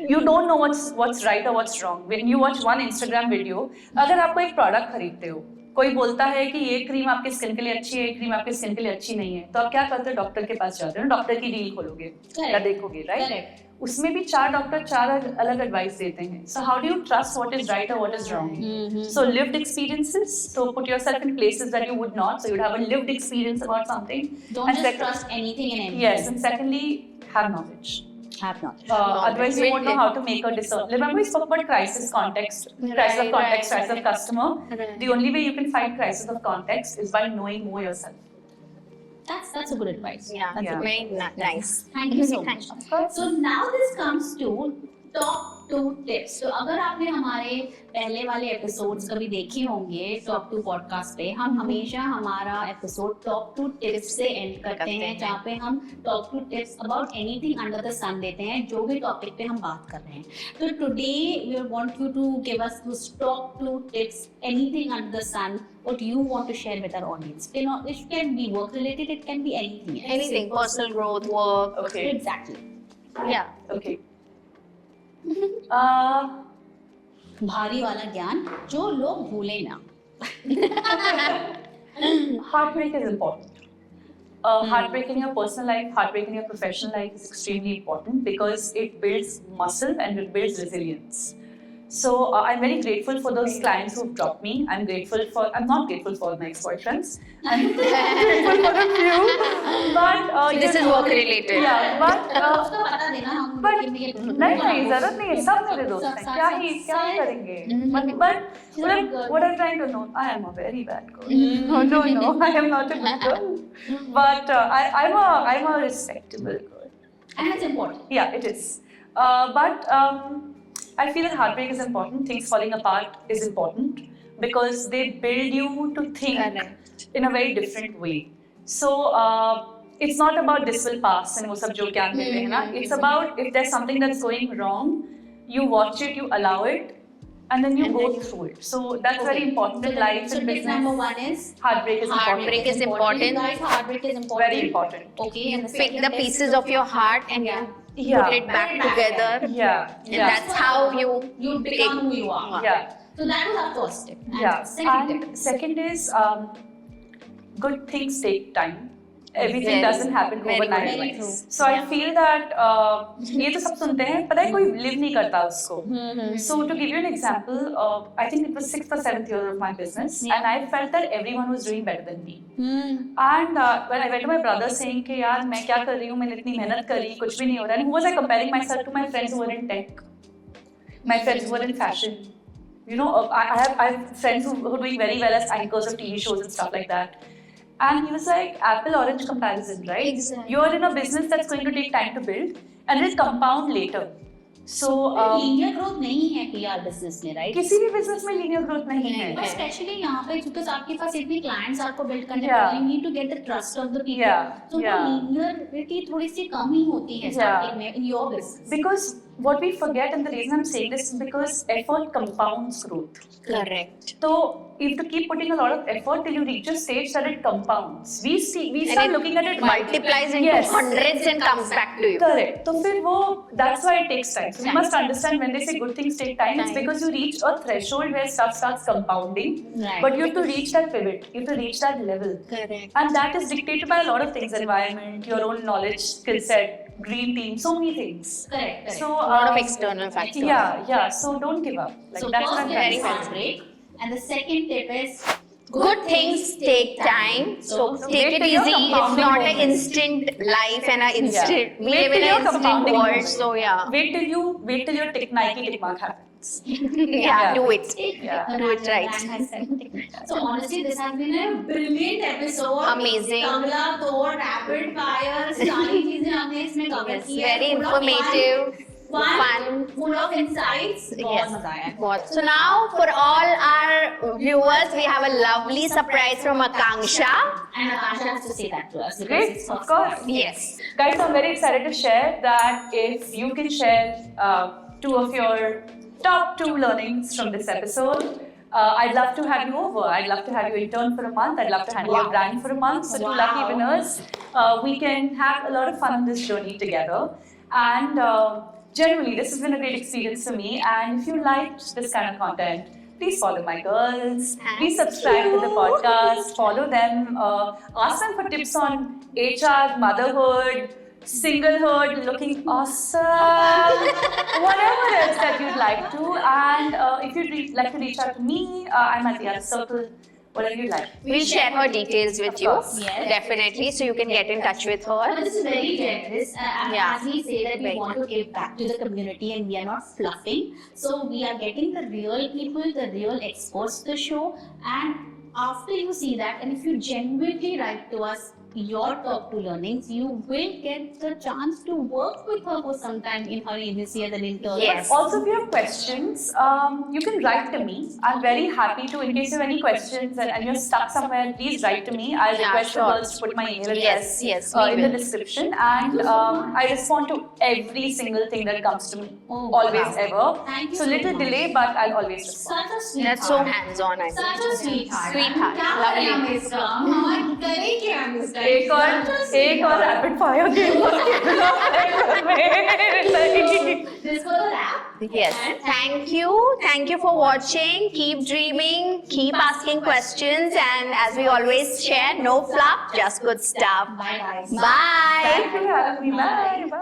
you don't know what's right or what's wrong. When you watch one Instagram video, अगर आप कोई एक product खरीदते हो, कोई बोलता है कि ये क्रीम आपके स्किन के लिए अच्छी है, ये क्रीम आपके स्किन के लिए अच्छी नहीं है, तो आप क्या करते हो? डॉक्टर के पास जाते हो, डॉक्टर की डील खोलोगे या देखोगे, राइट? उसमें भी 4 डॉक्टर 4 अलग एडवाइस देते हैं. So how do you trust what is right or what is wrong? So lived experiences. So put yourself in places that you would not. So you'd have a lived experience about something. Don't And just trust anything and everything. Yes, and secondly, have knowledge. Have not. Otherwise, you won't know how to make a discern. Remember, we spoke about crisis context, crisis of context, crisis of customer. The only way you can fight crisis of context is by knowing more yourself. That's a good advice. Yeah, Yeah. very nice. Thank you so much. So now this comes to top 2 tips. तो अगर आपने हमारे पहले वाले episodes कभी देखे होंगे top 2 podcast पे, हम हमेशा हमारा एपिसोड टॉप 2 टिप्स से एंड करते हैं, जहाँ पे हम top 2 tips about anything under the sun देते हैं, जो भी टॉपिक पे हम बात कर रहे हैं। तो today we want you to give us those top 2 tips, anything under the sun, what you want to share with our audience. You know, it can be work related, it can be anything else. Anything, personal growth, work. Okay. Exactly. Yeah. Okay. भारी वाला ज्ञान जो लोग भूले ना। Heartbreak is important. Heartbreak in your personal life, heartbreak in your professional life is extremely important because it builds muscle and it builds resilience. So I'm very grateful for those clients who dropped me. I'm not grateful for my ex-boyfriends. I'm grateful for a few. But This is work related. Yeah, but उसका पता देना हम but नहीं नहीं जरूरत नहीं है, सब मेरे दोस्त हैं, क्या करेंगे? But what I'm trying to know, I am a very bad girl. No, I am not a good girl. But I'm a respectable girl. and it's important. Yeah, it is. But I feel that heartbreak is important. Things falling apart is important because they build you to think Correct. in a very different way. So it's not about this will pass and वो सब जो ज्ञान देते हैं ना. It's about if there's something that's going wrong, you watch it, you allow it, and then you go through it. So that's very important in life So and tip number business. 1 is Heartbreak is Heartbreak important. is important. Guys, heartbreak is important. Very important. Okay, and the Pick second the is- pieces of your heart and Yeah. Yeah. put it back together. Yeah. And Yeah. that's how you become who you are. Yeah. So that was our first tip. And Yeah. second And tip. second is good things take time. Everything Very- doesn't happen very overnight. good. Very true. So I feel that ये तो सब सुनते हैं, पता है कोई live नहीं करता उसको. So to give you an example, I think it was 6th or 7th year of my business, and I felt that everyone was doing better than me. And when I went to my brother saying कि यार मैं क्या कर रही हूँ, मैंने इतनी मेहनत करी, कुछ भी नहीं हो रहा, and who was I comparing myself to my friends who were in tech, my friends who were in fashion. You know, I have friends who are doing very well as anchors of TV shows and stuff like that. And he was like, apple orange comparison, right? Exactly. You're in a business that's going to take time to build and it'll compound later. So linear growth नहीं है PR business में, right? किसी भी business में linear growth नहीं है. But especially यहाँ पे क्योंकि आपके पास इतने clients आपको build करने Yeah. पड़ते हैं, you need to get the trust of the people. Yeah. So Yeah. linearity थोड़ी सी कम ही होती है starting में in your business. Because what we forget, and the reason I'm saying this is because effort compounds growth. Correct. So you have to keep putting a lot of effort till you reach a stage that it compounds. We start And it looking at it multiplies into Yes. hundreds and comes back to you. Correct. So फिर वो that's why it takes time. So you must understand when they say good things take time, it's because you reach a threshold where stuff starts compounding. Right. But you have to reach that pivot. You have to reach that level. Correct. And that is dictated by a lot of things: environment, your own knowledge, skill set, dream team, so many things. Correct. So A lot of external factors. Yeah. So don't give up. Like So that's what first I'm tip trying is to say. heartbreak, and the second tip is Good things take time, so wait take it till your easy. It's compounding not an moments. instant life and an instant. We Wait live till in your an instant compounding world, moments. so yeah. Wait till your Nike tick mark happens. Yeah, do it. Yeah. Do it right. So honestly, this has been a brilliant episode. Amazing. तगड़ा तोड़, rapid fire, सारी चीजें हमने इसमें cover Yes, की है. very Full of informative, fun, fun. full of insights. बहुत Yes. मजा आया. What? So now for all our viewers, we have a lovely surprise from Akanksha. And Akansha has to say that to us. because Great, it's of first course. time. Yes. Guys, I'm very excited to share that if you can share 2 of your top 2 learnings from this episode, I'd love to have you over. I'd love to have you intern for a month. I'd love to handle your brand for a month. So 2 lucky Wow. winners. We can have a lot of fun on this journey together. And generally, this has been a great experience for me. And if you liked this kind of content, please follow my girls. Please subscribe to the podcast. Follow them. Ask them for tips on HR, motherhood, singlehood, looking awesome, whatever else that you'd like to. And if you'd like to reach out to me, I'm at the other circle. Whatever you like. We'll share her details with you. course. Yes. Definitely, so you can get in touch with But her. this is very generous. Yeah. As we say that we Very want to give back to the community and we are not fluffing. So we are getting the real people, the real experts to the show. And after you see that, and if you genuinely write to us, your top 2 learnings, you will get the chance to work with her for some time in her agency as an intern. Yes. Also, if you have questions, you can write to me. I'm very happy to, in case you have any questions and you're stuck somewhere, please write to me. I'll Yeah, request sure. the girls to put my email address Yes, we in the will. description. And I respond to every single thing that comes to me. Oh, Always, wow. ever. Thank you So so little much. delay, but I'll always respond. Such a sweetheart. That's so hands-on, I Such think. a sweetheart. Sweetheart. क्या Lovely. करें हम इसका? हाँ, करें क्या हम इसका? एक और rapid fire game. This was a wrap. Yes. Thank you for watching. Keep dreaming, keep asking questions, and as we always share, no fluff, just good stuff. Bye guys. Bye. Thank you for having me. Bye. Bye.